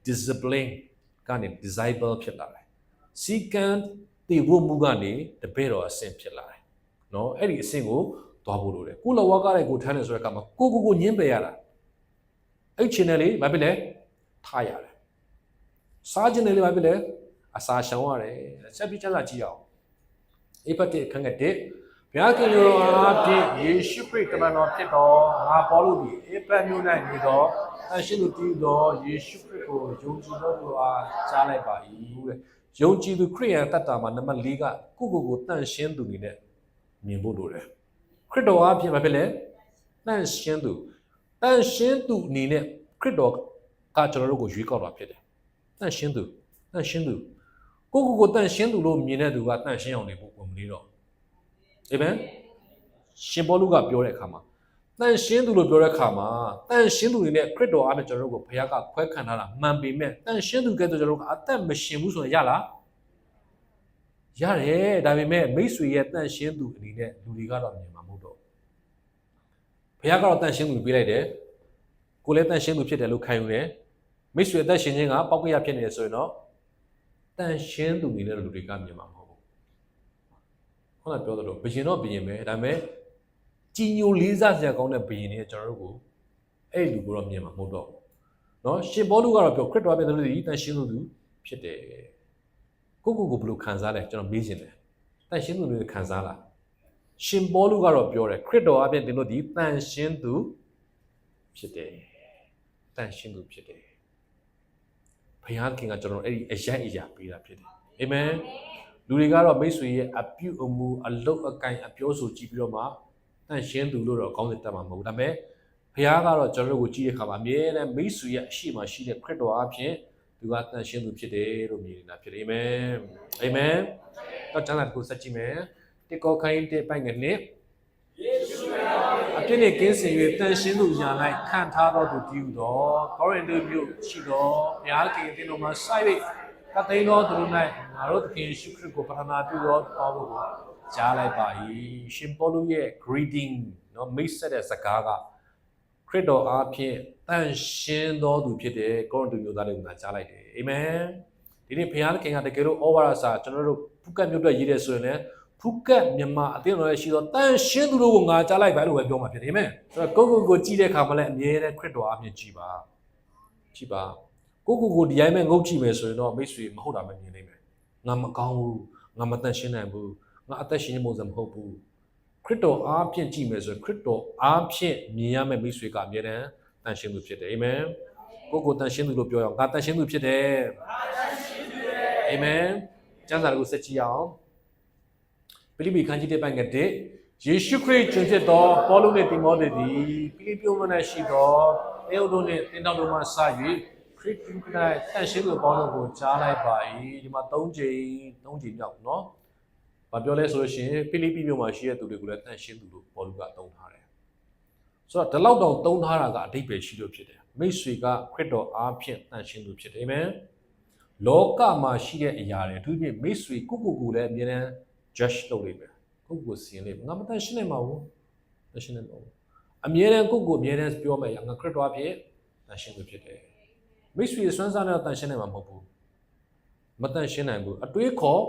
discipline ကနေ disciple ဖြစ်လာတယ်စီကံတည်ဖို့မှုကနေတပည့်တော်အဆင့်ဖြစ်လာတယ်เนาะအဲ့ဒီအဆင့်ကိုသွားဖို့လိုတယ်ကိုလဝါကားတဲ့ကိုထမ်းတယ်ဆိုတဲ့အခါမှာကိုညှင်းပယ်ရတာအဲ့ချင်းတယ်လေဘာဖြစ်လဲထားရတယ်စားခြင်းတွေလည်းပဲလေအစာရှောင်ရတယ်ဆက်ပြီးကျမ်းစာကြည့်အောင်ဧဖတ်တဲ့ခန်းကတဲ့ဘုရားခင်လိုတော်အားဖြင့်ယေရှုခရစ်တမန်တော်ဖြစ်တော်ငါပေါလုသည်ဧဖတ်မြို့၌နေသောအရှင်လူတည်သောယေရှုခရစ်ကိုယုံကြည်တော်သူအားကြားလိုက်ပါ၏တဲ့ယုံကြည်သူခရစ်ယာန်တတ်တာမှာနံပါတ်4ကကိုတန့်ရှင်းသူနေနဲ့မြင်ဖို့လိုတယ်ခရစ်တော်အားဖြင့်ဘာဖြစ်လဲတန့်ရှင်းသူအနေနဲ့ခရစ်တော်ကကျွန်တော်တို့ကိုရွေးကောက်တာဖြစ်တယ်တန့်ရှင်းသူကိုတန့်ရှင်းသူလို့မြင်တဲ့သူကတန့်ရှင်းအောင်နေဖို့ဝင်မလို့တော့အာမင်ရှင်ပေါလုကပြောတဲ့အခါမှာတန့်ရှင်းသူလို့ပြောတဲ့အခါမှာတန့်ရှင်းသူတွေနဲ့ခရစ်တော်အားဖြင့်ကျွန်တော်တို့ကိုဘုရားကခွဲခံထားတာမှန်ပေမဲ့တန့်ရှင်းသူကဲဆိုကျွန်တော်တို့ကအသက်မရှင်ဘူးဆိုရင်ရလားရတယ်ဒါပေမဲ့မိတ်ဆွေရဲ့တန့်ရှင်းသူအနေနဲ့လူတွေကတော့မြင်မှာမဟုတ်တော့ဘုရားကတော့တန့်ရှင်းသူပေးလိုက်တယ်ကိုလည်းတန့်ရှင်းသူဖြစ်တယ်လို့ခံယူတယ်မိတ်ဆွေအသက်ရှင်ခြင်းကပောက်ကရဖြစ်နေတယ်ဆိုရင်တော့တန်ရှင်းသူနေတဲ့လူတွေကမြင်မှာမဟုတ်ဘူး။ဟုတ်လားပြောသလိုဘယင်တော့ဘယင်ပဲဒါပေမဲ့ကြီးညိုလေးစားစရာကောင်းတဲ့ဘယင်တွေကျွန်တော်တို့ကိုအဲ့လူကိုတော့မြင်မှာမဟုတ်တော့ဘူး။နော်ရှင်ပေါလုကတော့ပြောခရစ်တော်ရဲ့သူတွေတန်ရှင်းသူဖြစ်တယ်။ကိုဘယ်လိုခံစားလဲကျွန်တော်မေးချင်တယ်။တန်ရှင်းသူတွေခံစားလား။ရှင်ပေါလုကတော့ပြောတယ်ခရစ်တော်အပြင်တင်လို့ဒီတန်ရှင်းသူဖြစ်တယ်။တန်ရှင်းသူဖြစ်တယ်ဘုရားခင်ကကျွန်တော်အဲ့ဒီအရာပေးတာဖြစ်တယ်အာမင်လူတွေကတော့မိတ်ဆွေရဲ့အပြုအမူအလုပ်အကိုင်အပြောဆိုကြည့်ပြီးတော့မှတန့်ရှင်းသူလို့တော့ကောင်းတဲ့တတ်မှာမဟုတ်ဘူးဒါပေမဲ့ဘုရားကတော့ကျွန်တော်တို့ကိုကြည့်တဲ့အခါမှာအမြဲတမ်းမိတ်ဆွေရဲ့အရှိမရှိတဲ့ခရစ်တော်အဖြစ်သူကတန့်ရှင်းသူဖြစ်တယ်လို့မြင်နေတာဖြစ်တယ်အာမင်တော့ကျမ်းစာကိုစက်ကြည့်မယ်တေကောခိုင်းတဲ့ပိုင်ငနဲ့အပြည့်နဲ့ကင်းစင်၍တန်ရှင်းသူညာ၌ခံထားတော်သူတည်ဟူသောကောရိန္သုမြို့ရှိသောဘုရားခင်တင်တော်မှာစိုက်၍ကသိန်းတော်သူတို့၌ငါတို့သခင်ယေရှုခရစ်ကိုပထနာပြုသောတော်ကိုကြားလိုက်ပါ၏ရှင်ပေါလုရဲ့ greeting နော်မိတ်ဆက်တဲ့စကားကခရစ်တော်အားဖြင့်တန်ရှင်းတော်သူဖြစ်တဲ့ကောရိန္သုမြို့သားတွေကိုငါကြားလိုက်တယ်အာမင်ဒီနေ့ဘုရားခင်ကတကယ်လို့ဩဝါဒစာကျွန်တော်တို့ဖုကတ်မြို့အတွက်ရေးတယ်ဆိုရင်လည်းဖုကတ်မြန်မာအသင်းတော်ရဲ့ရှိသောတန်ရှင်းသူတို့ကိုငါကြားလိုက်ပါလို့ပဲပြောမှာဖြစ်တယ်အာမင်ဆိုတော့ကိုကြည့်တဲ့အခါမှာလည်းအမြဲတမ်းခရစ်တော်အမြင်ကြည့်ပါကိုဒီတိုင်းပဲငုတ်ကြည့်မယ်ဆိုရင်တော့မိတ်ဆွေမဟုတ်တာမမြင်နိုင်မယ်ငါမကောင်းဘူးငါမတန်ရှင်းနိုင်ဘူးငါအသက်ရှင်နေမှုစမဟုတ်ဘူးခရစ်တော်အားဖြင့်ကြည့်မယ်ဆိုရင်ခရစ်တော်အားဖြင့်မြင်ရမယ့်မိတ်ဆွေကအမြဲတမ်းတန်ရှင်းသူဖြစ်တယ်အာမင်ကိုတန်ရှင်းသူလို့ပြောရအောင်ငါတန်ရှင်းသူဖြစ်တယ်အာမင်ကျမ်းစာကိုဆက်ကြည့်အောင်ဖိလိပ္ပိခန်းကြီး1ပိုင်းကတည်းယေရှုခရစ်ကျွန်ဖြစ်သောပေါလုနှင့်တိမောသေသည်ဖိလိပ္ပိမြို့၌ရှိသောအေယုဒိုနှင့်တင်တော်တို့မှစ၍ခရစ်တု၌တန်ရှင်းသူပေါင်းတို့ကိုကြားလိုက်ပါ၏ဒီမှာ3ကြိမ်မြောက်เนาะဘာပြောလဲဆိုလို့ရှိရင်ဖိလိပ္ပိမြို့မှာရှိတဲ့သူတွေကိုလည်းတန်ရှင်းသူလို့ပေါလုကသုံးထားတယ်ဆိုတော့ဒီလောက်တောင်သုံးထားတာကအဓိပ္ပာယ်ရှိလို့ဖြစ်တယ်မိတ်ဆွေကခရစ်တော်အားဖြင့်တန်ရှင်းသူဖြစ်တယ်အာမင် လောကမှာရှိတဲ့အရာတွေအထူးဖြင့်မိတ်ဆွေကိုလည်းအမြဲတမ်း judge လုပ်နေမယ်ကိုစီရင်နေငါမတန်ရှင်းနိုင်ပါဘူးတန်ရှင်းနိုင်ပါဘူးအမြဲတမ်းကိုအမြဲတမ်းပြောမယ်ငါခရစ်တော်အဖြစ်တန်ရှင်းသူဖြစ်တယ်မိတ်ဆွေစွမ်းစားနဲ့တန်ရှင်းနိုင်မှာမဟုတ်ဘူးမတန်ရှင်းနိုင်ဘူးအတွေးခေါ်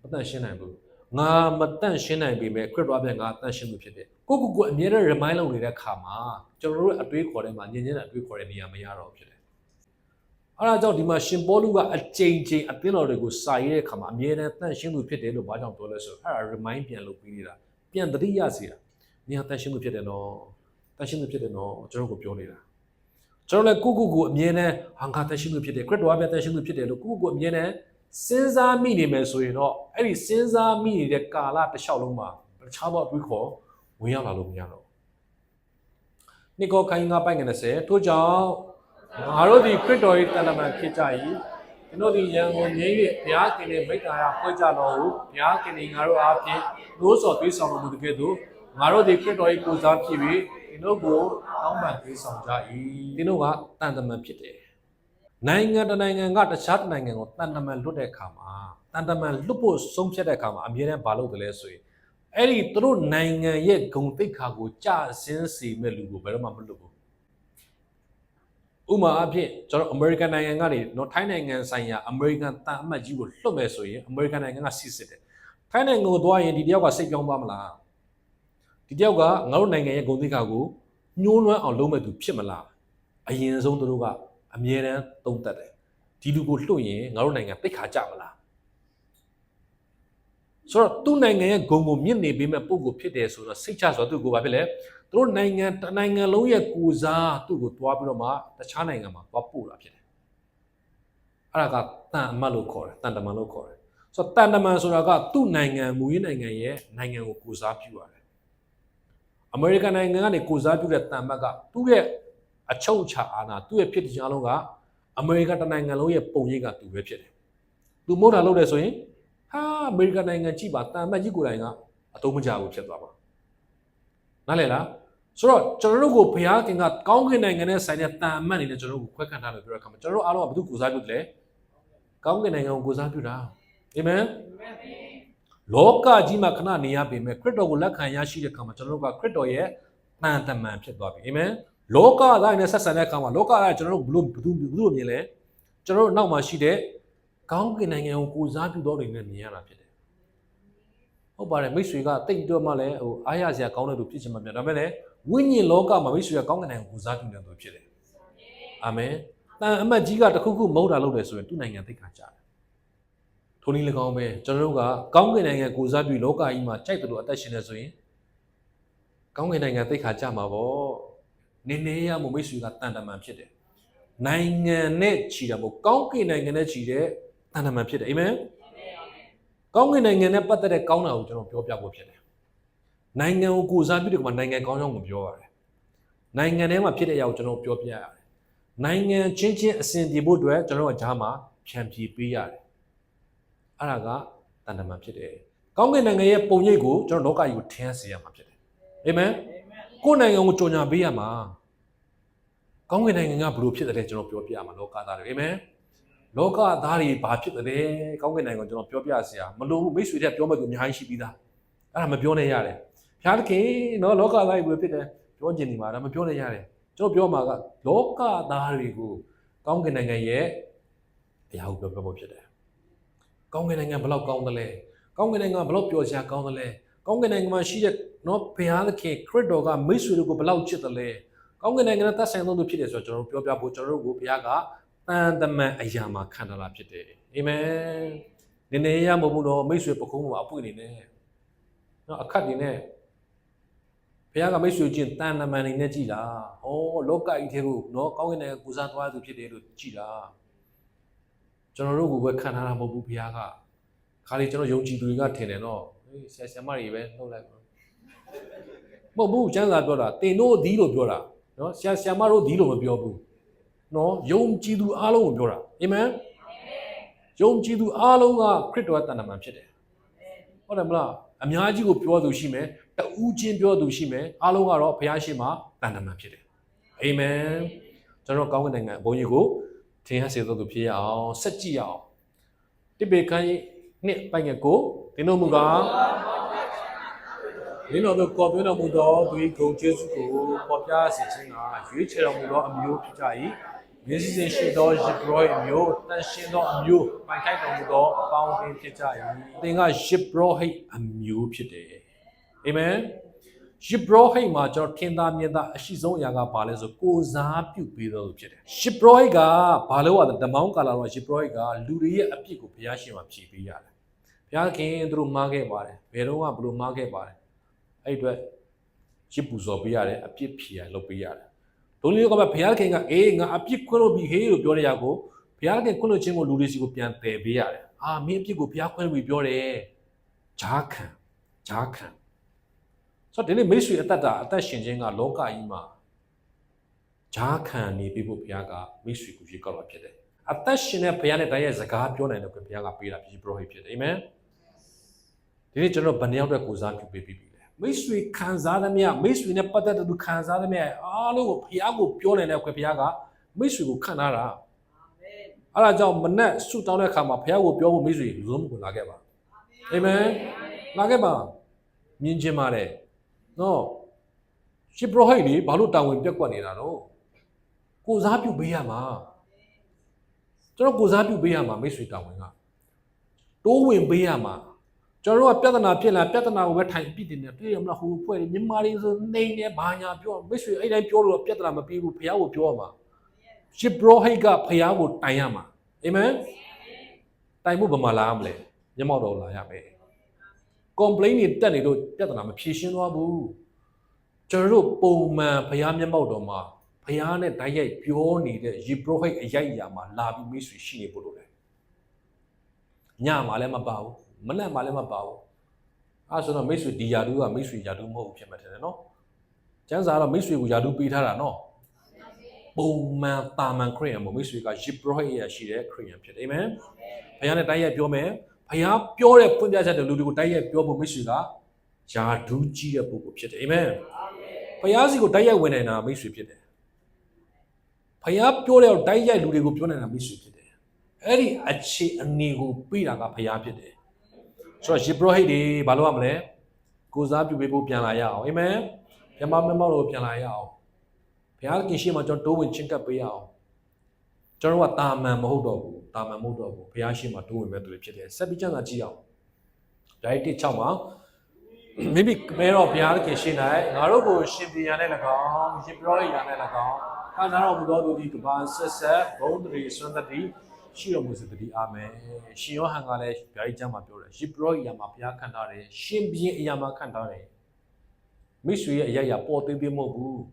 မတန်ရှင်းနိုင်ဘူးငါမတန်ရှင်းနိုင်ပေမဲ့ခရစ်တော်အဖြစ်ငါတန်ရှင်းသူဖြစ်တယ်ကိုအမြဲတမ်း remind လုပ်နေတဲ့အခါမှာကျွန်တော်တို့အတွေးခေါ်ထဲမှာညင်ညင်တဲ့အတွေးခေါ်တဲ့နေရာမရတော့ဖြစ်တယ်အဲ့ဒါကြောင့်ဒီမှာရှင်ပေါလုကအကြိမ်ကြိမ်အသင်းတော်တွေကိုစာရေးတဲ့အခါမှာအမြဲတမ်းတန်ရှင်းသူဖြစ်တယ်လို့ဘာကြောင့်ပြောလဲဆိုတော့အဲ့ဒါ remind ပြန်လုပ်ပြီးနေတာပြန်သတိရစေတာနေရာတန်ရှင်းသူဖြစ်တယ်နော်တန်ရှင်းသူဖြစ်တယ်နော်ကျွန်တော်ကိုပြောနေတာကျွန်တော်လည်းကိုအမြဲတမ်းဟာငါတန်ရှင်းသူဖြစ်တယ်ခရစ်တော်အပြတန်ရှင်းသူဖြစ်တယ်လို့ကိုအမြဲတမ်းစဉ်းစားမိနေမယ်ဆိုရင်တော့အဲ့ဒီစဉ်းစားမိနေတဲ့ကာလတစ်လျှောက်လုံးမှာတခြားသောအတွေးခေါ်ဝင်ရောက်လာလို့မရတော့နိကောခိုင်းငါပိုင်ငယ်30ထို့ကြောင့်ငါတို့ဒီခရစ်တော်၏တန်တမန်ဖြစ်ကြ၏ကျွန်တော်ဒီရန်ကုန်ငြိမ်း၍ဘုရားခင်ရဲ့မိတ္တာရာဖွဲ့ကြတော်ဟုဘုရားခင်၏ငါတို့အားဖြင့်လို့ဆိုသွေးဆောင်တော်မူတဲ့ကဲ့သို့ငါတို့ဒီခရစ်တော်၏ကိုယ်စားဖြစ်ပြီးဒီတို့ကိုတောင်းပန်သွေးဆောင်ကြ၏ဒီတို့ကတန်တမန်ဖြစ်တယ်နိုင်ငံတနိုင်ငံကတခြားနိုင်ငံကိုတန်တမန်လွတ်တဲ့အခါမှာတန်တမန်လွတ်ဖို့ဆုံးဖြတ်တဲ့အခါမှာအမြဲတမ်းမလုပ်တယ်လဲဆိုရင်အဲ့ဒီသူတို့နိုင်ငံရဲ့ဂုဏ်သိက္ခာကိုကြဆင်းစေမဲ့လူကိုဘယ်တော့မှမလွတ်ဘူးဥပမာအဖြစ်ကျွန်တော်အမေရိကန်နိုင်ငံကနေနော်ထိုင်းနိုင်ငံဆိုင်ရာအမေရိကန်တန်အမတ်ကြီးကိုလွတ်မယ်ဆိုရင်အမေရိကန်နိုင်ငံကစစ်စစ်တယ်ထိုင်းနိုင်ငံကိုသွားရင်ဒီတယောက်ကစိတ်ပြောင်းသွားမလားဒီတယောက်ကငါတို့နိုင်ငံရဲ့ဂုဏ်သိက္ခာကိုညှိုးနွမ်းအောင်လုပ်မဲ့သူဖြစ်မလားအရင်ဆုံးသူတို့ကအမြဲတမ်းသုံးသပ်တယ်ဒီလူကိုလွတ်ရင်ငါတို့နိုင်ငံသိက္ခာကျမလားဆိုတော့သူ့နိုင်ငံရဲ့ဂုဏ်ကိုမြင့်နေပေးမဲ့ပုံကိုဖြစ်တယ်ဆိုတော့စိတ်ချဆိုတော့သူ့ကိုဘာဖြစ်လဲသူတို့နိုင်ငံတနိုင်ငံလုံးရဲ့ကိုစားသူ့ကိုတွားပြီးတော့မှတခြားနိုင်ငံမှာသွားပို့တာဖြစ်တယ်အဲ့ဒါကတန်အမတ်လို့ခေါ်တယ်တန်တမန်လို့ခေါ်တယ်ဆိုတော့တန်တမန်ဆိုတာကသူ့နိုင်ငံမူရင်းနိုင်ငံရဲ့နိုင်ငံကိုကိုစားပြုရတယ်အမေရိကန်နိုင်ငံကနေကိုစားပြုတဲ့တန်အမတ်ကသူ့ရဲ့အချုပ်အခြာအာဏာသူ့ရဲ့ဖြစ်တရားလုံးကအမေရိကန်တနိုင်ငံလုံးရဲ့ပုံရိပ်ကသူပဲဖြစ်တယ်သူမဟုတ်တာလုပ်တယ်ဆိုရင်ဟာအမေရိကန်နိုင်ငံကြည့်ပါတန်အမတ်ကြီးကိုယ်တိုင်ကအသုံးမကျဘူးဖြစ်သွားပါနားလည်လားဆိုတော့ကျွန်တော်တို့ကိုဘုရားခင်ကကောင်းကင်နိုင်ငံနဲ့ဆိုင်တဲ့တန်အမတ်အနေနဲ့ကျွန်တော်တို့ကိုခွဲခန့်ထားလို့ပြောတဲ့အခါမှာကျွန်တော်တို့အားလုံးကဘယ်သူကိုစားပြုတယ်လဲကောင်းကင်နိုင်ငံကိုကိုစားပြုတာအာမင်လောကကြီးမှာခဏနေရပေမဲ့ခရစ်တော်ကိုလက်ခံရရှိတဲ့အခါမှာကျွန်တော်တို့ကခရစ်တော်ရဲ့တန်တမန်ဖြစ်သွားပြီအာမင်လောကသားနဲ့ဆက်ဆံတဲ့အခါမှာလောကသားကျွန်တော်တို့ဘယ်လိုမြင်လဲကျွန်တော်တို့နောက်မှာရှိတဲ့ကောင်းကင်နိုင်ငံကိုကိုစားပြုတော်တွေနဲ့မြင်ရတာဖြစ်တယ်ဟုတ်ပါတယ်မိတ်ဆွေကတိတ်တော့မှလည်းအားရစရာကောင်းတဲ့သူဖြစ်ချင်မှမြတ်ဒါပေမဲ့လည်းဝိညာဉ်လောကမှာမိတ်ဆွေကကောင်းကင်နိုင်ငံကိုစားပြုနေသူဖြစ်တယ်အာမင်တန်အမတ်ကြီးကတခုခုမဟုတ်တာလုပ်တယ်ဆိုရင်သူ့နိုင်ငံသိက္ခာကျတယ်ထိုနည်း၎င်းပဲကျွန်တော်တို့ကကောင်းကင်နိုင်ငံကိုစားပြုလောကကြီးမှာကြိုက်တယ်လို့အသက်ရှင်နေဆိုရင်ကောင်းကင်နိုင်ငံသိက္ခာကျမှာပေါ့နေရမို့မိတ်ဆွေကတန်တမန်ဖြစ်တယ်နိုင်ငံနဲ့ချီတာမို့ကောင်းကင်နိုင်ငံနဲ့ချီတဲ့တန်တမန်ဖြစ်တယ်အာမင်ကောင်းကင်နိုင်ငံနဲ့ပတ်သက်တဲ့ကောင်းတာကိုကျွန်တော်ပြောပြဖို့ဖြစ်တယ်နိုင်ငံကိုကိုစားပြုတဲ့ကမှာနိုင်ငံကောင်းကြောင်းကိုပြောရတယ်နိုင်ငံထဲမှာဖြစ်တဲ့အရာကိုကျွန်တော်ပြောပြရတယ်နိုင်ငံချင်းချင်းအစဉ်ပြေဖို့အတွက်ကျွန်တော်ကဂျားမှာဖြန့်ဖြေပေးရတယ်အဲ့ဒါကတန်တမန်ဖြစ်တယ်ကောင်းကင်နိုင်ငံရဲ့ပုံရိပ်ကိုကျွန်တော်လောကကြီးကိုထင်စေရမှာဖြစ်တယ်အာမင်ကိုယ်နိုင်ငံကိုကြော်ညာပေးရမှာကောင်းကင်နိုင်ငံကဘယ်လိုဖြစ်တယ်ကျွန်တော်ပြောပြရမှာလောကသားတွေအာမင်လောကသားတွေဘာဖြစ်တယ်ကောင်းကင်နိုင်ငံကိုကျွန်တော်ပြောပြစရာမလိုဘူးမိတ်ဆွေတွေကပြောမှသူအများကြီးရှိပြီးသားအဲ့ဒါမပြောနဲ့ရတယ်ဖျားသခင်နော်လောကသားတွေဘယ်ဖြစ်တယ်ပြောကျင်နေမှာဒါမပြောနဲ့ရတယ်ကျွန်တော်ပြောမှာကလောကသားတွေကိုကောင်းကင်နိုင်ငံရဲ့အရာကိုပြောဖို့ဖြစ်တယ်ကောင်းကင်နိုင်ငံဘယ်လောက်ကောင်းသလဲကောင်းကင်နိုင်ငံဘယ်လောက်ပျော်စရာကောင်းသလဲကောင်းကင်နိုင်ငံမှာရှိတဲ့နော်ဘုရားသခင်ခရစ်တော်ကမိတ်ဆွေတို့ကိုဘယ်လောက်ချစ်သလဲကောင်းကင်နိုင်ငံနဲ့သက်ဆိုင်သောသူဖြစ်တယ်ဆိုတော့ကျွန်တော်တို့ပြောပြဖို့ကျွန်တော်တို့ကိုဘုရားကတန်တမန်အရာမှာခံထားတာဖြစ်တယ်အာမင်နည်းရမဟုတ်ဘူးတော့မိတ်ဆွေပခုံးမှာအပွင့်နေနဲ့နော်အခက်နေနဲ့ဘုရားကမိတ်ဆွေချင်းတန်တမန်နေနဲ့ကြည်တာဩလောကကြီးသေးကိုနော်ကောင်းကင်နိုင်ငံကိုစားသွားသူဖြစ်တယ်လို့ကြည်တာကျွန်တော်တို့ကိုပဲခံထားတာမဟုတ်ဘူးဘုရားကခါလေကျွန်တော်ယုံကြည်သူတွေကထင်တယ်နော်ဆရာမတွေပဲနှုတ်လိုက်ပါမဟုတ်ဘူးကျမ်းစာပြောတာတင်တို့ဒီလို့ပြောတာနော်ဆရာမတို့ဒီလို့မပြောဘူးနော်ယုံကြည်သူအားလုံးကိုပြောတာအာမင်ယုံကြည်သူအားလုံးကခရစ်တော်ရဲ့တန်တမန်ဖြစ်တယ်ဟုတ်တယ်မလားအများကြီးကိုပြောသူရှိမယ်တဦးချင်းပြောသူရှိမယ်အားလုံးကတော့ဘုရားရှိခိုးတန်တမန်ဖြစ်တယ်အာမင်ကျွန်တော်ကောင်းကင်နိုင်ငံဘုန်းကြီးကို ထင်ရစေသောသူဖြစ်ရအောင်ဆက်ကြည့်အောင်တိဘေခန်းကြီးနှစ်ပိုင်ငယ်ကိုတင်းတို့မူကားဒီလိုတော့ကော်သွင်းတော်မူသောသူ၏ဂုဏ်ကျေးဇူးကိုပေါ်ပြစေခြင်းကရွေးချယ်တော်မူသောအမျိုးဖြစ်ကြ၏မြင်းစည်းရှိသောယစ်ဘရောအမျိုးတန်ရှင်းသောအမျိုးပိုင်ထိုက်တော်မူသောအပေါင်းအသင်းဖြစ်ကြ၏သင်ကယစ်ဘရောဟိတ်အမျိုးဖြစ်တယ်အာမင်ယစ်ဘရောဟိတ်မှာကျွန်တော်ထင်သာမြင်သာအရှိဆုံးအရာကဘာလဲဆိုကိုစားပြုပေးတော်သူဖြစ်တယ်ယစ်ဘရောဟိတ်ကဘာလို့လဲဓမ္မောင်းကာလာတော့ယစ်ဘရောဟိတ်ကလူတွေရဲ့အပြစ်ကိုဘုရားရှင်မှာဖြေပေးရတယ်ဘုရားခင်သူတို့မှားခဲ့ပါတယ်ဘယ်တော့မှဘလို့မှားခဲ့ပါတယ်အဲ့အတွက်ရစ်ပူဇော်ပေးရတယ်အပြစ်ဖြေရလုပ်ပေးရတယ်ဒုလေးကဘုရားခင်ကအေးငါအပြစ်ခွင့်လို့ပြီးဟေးလို့ပြောတဲ့ရာကိုဘုရားခင်ခွင့်လို့ခြင်းကိုလူတွေစီကိုပြန်တည်ပေးရတယ်အာမင်းအပြစ်ကိုဘုရားခွင့်လို့ပြီးပြောတယ်ဂျားခံဆိုတော့ဒီနေ့မိတ်ဆွေအသက်ရှင်ခြင်းကလောကကြီးမှာဂျားခံနေပြီးဖို့ဘုရားကမိတ်ဆွေကိုရွေးကောက်တာဖြစ်တယ်အသက်ရှင်တဲ့ဘုရားနဲ့တိုင်းရဲ့စကားပြောနိုင်တဲ့ဘုရားကပေးတာဖြစ်ပရောဟိတ်ဖြစ်တယ်အာမင်ဒီနေ့ကျွန်တော်ဗန်ယောက်တဲ့ကိုစားပြုပေးပြီမိတ်ဆွေခံစားသမျှမိတ်ဆွေနဲ့ပတ်သက်တဲ့သူခံစားသမျှအားလုံးကိုဘုရားကိုပြောနိုင်တဲ့ခွင့်ဘုရားကမိတ်ဆွေကိုခံထားတာအာမင်အဲ့ဒါကြောင့်မနဲ့ဆုတောင်းတဲ့အခါမှာဘုရားကိုပြောဖို့မိတ်ဆွေလူဆုံးကိုလာခဲ့ပါအာမင်လာခဲ့ပါမြင်ချင်းပါတယ်နော်ရှစ်ပရောဟိတ်တွေဘာလို့တာဝန်ပြက်ကွက်နေတာတော့ကိုစားပြုပေးရမှာကျွန်တော်ကိုစားပြုပေးရမှာမိတ်ဆွေတာဝန်ကတိုးဝင်ပေးရမှာကျွန်တော်တို့ကပြဿနာဖြစ်လာပြဿနာကိုပဲထိုင်ပြစ်တင်နေတွေ့ရမလားဟိုဖွဲ့တယ်မြန်မာတွေဆိုနေနေဘာညာပြောမိတ်ဆွေအဲ့တိုင်းပြောလို့ပြဿနာမပြီးဘူးဘုရားကိုပြောရမှာရှစ်ဘရောဟိတ်ကဘုရားကိုတိုင်ရမှာအာမင်တိုင်မှုဘာမှလာမလဲမျက်မှောက်တော်လာရမယ် complain တွေတက်နေလို့ပြဿနာမဖြေရှင်းသွားဘူးကျွန်တော်တို့ပုံမှန်ဘုရားမျက်မှောက်တော်မှာဘုရားနဲ့တိုက်ရိုက်ပြောနေတဲ့ယေဘရဟိတ်အရိုက်အရာမှာလာပြီးမိတ်ဆွေရှိနေဖို့လိုတယ်ညမှာလည်းမပါဘူးမနဲ့မှလည်းမပါဘူးအဲဆိုတော့မိတ်ဆွေဒီယာတူးကမိတ်ဆွေယာတူးမဟုတ်ဘူးဖြစ်မှတယ်နော်ကျမ်းစာကတော့မိတ်ဆွေကိုယာတူးပေးထားတာနော်ပုံမှန်တာမန်ခရိယန်မို့မိတ်ဆွေကယေဘရဟိတ်ရရှိတဲ့ခရိယန်ဖြစ်တယ်အာမင်ဘုရားနဲ့တိုက်ရိုက်ပြောမယ်ဘုရားပြောတဲ့ဖွင့်ပြချက်တဲ့လူတွေကိုတိုက်ရိုက်ပြောဖို့မိတ်ဆွေကယာတူးကြီးတဲ့ပုဂ္ဂိုလ်ဖြစ်တယ်အာမင်ဘုရားစီကိုတိုက်ရိုက်ဝင်နိုင်တာမိတ်ဆွေဖြစ်တယ်ဘုရားပြောတဲ့တိုက်ရိုက်လူတွေကိုပြောနိုင်တာမိတ်ဆွေဖြစ်တယ်အဲ့ဒီအခြေအနေကိုပြီးတာကဘုရားဖြစ်တယ်ဆိုတော့ယေဘရဟိတ်တွေဘာလို့ရမလဲကိုစားပြုပေးဖို့ပြန်လာရအောင်အာမင်မြမမောက်လို့ပြန်လာရအောင်ဘုရားခင်ရှေ့မှာကျွန်တော်တိုးဝင်ချင်းကပ်ပေးရအောင်ကျွန်တော်ကတာမန်မဟုတ်တော့ဘူးတာမန်မဟုတ်တော့ဘူးဘုရားရှေ့မှာတိုးဝင်မဲ့သူတွေဖြစ်တယ်ဆက်ပြီးကျမ်းစာကြည့်အောင်ဒါ1 6မှာမိမိမဲတော့ဘုရားခင်ရှေ့၌ငါတို့ကိုရှင်ပြန်ရတဲ့၎င်းယေဘရဟိတ်ရတဲ့၎င်းခန္ဓာတော်မူသောသူဒီကဘာဆက်ဘုံတရီစွမ်းတတိရှိတော်မူစေတည်းအာမင်ရှင်ယောဟန်ကလည်းဗျာဒိတ်ကျမ်းမှာပြောတယ်ယေဘရဟိတ်အရာမှာဘုရားခံထားတယ်ရှင်ဘုရင်အရာမှာခံထားတယ်မိတ်ဆွေရဲ့အရာပေါ်သေးသေးမဟုတ်ဘူး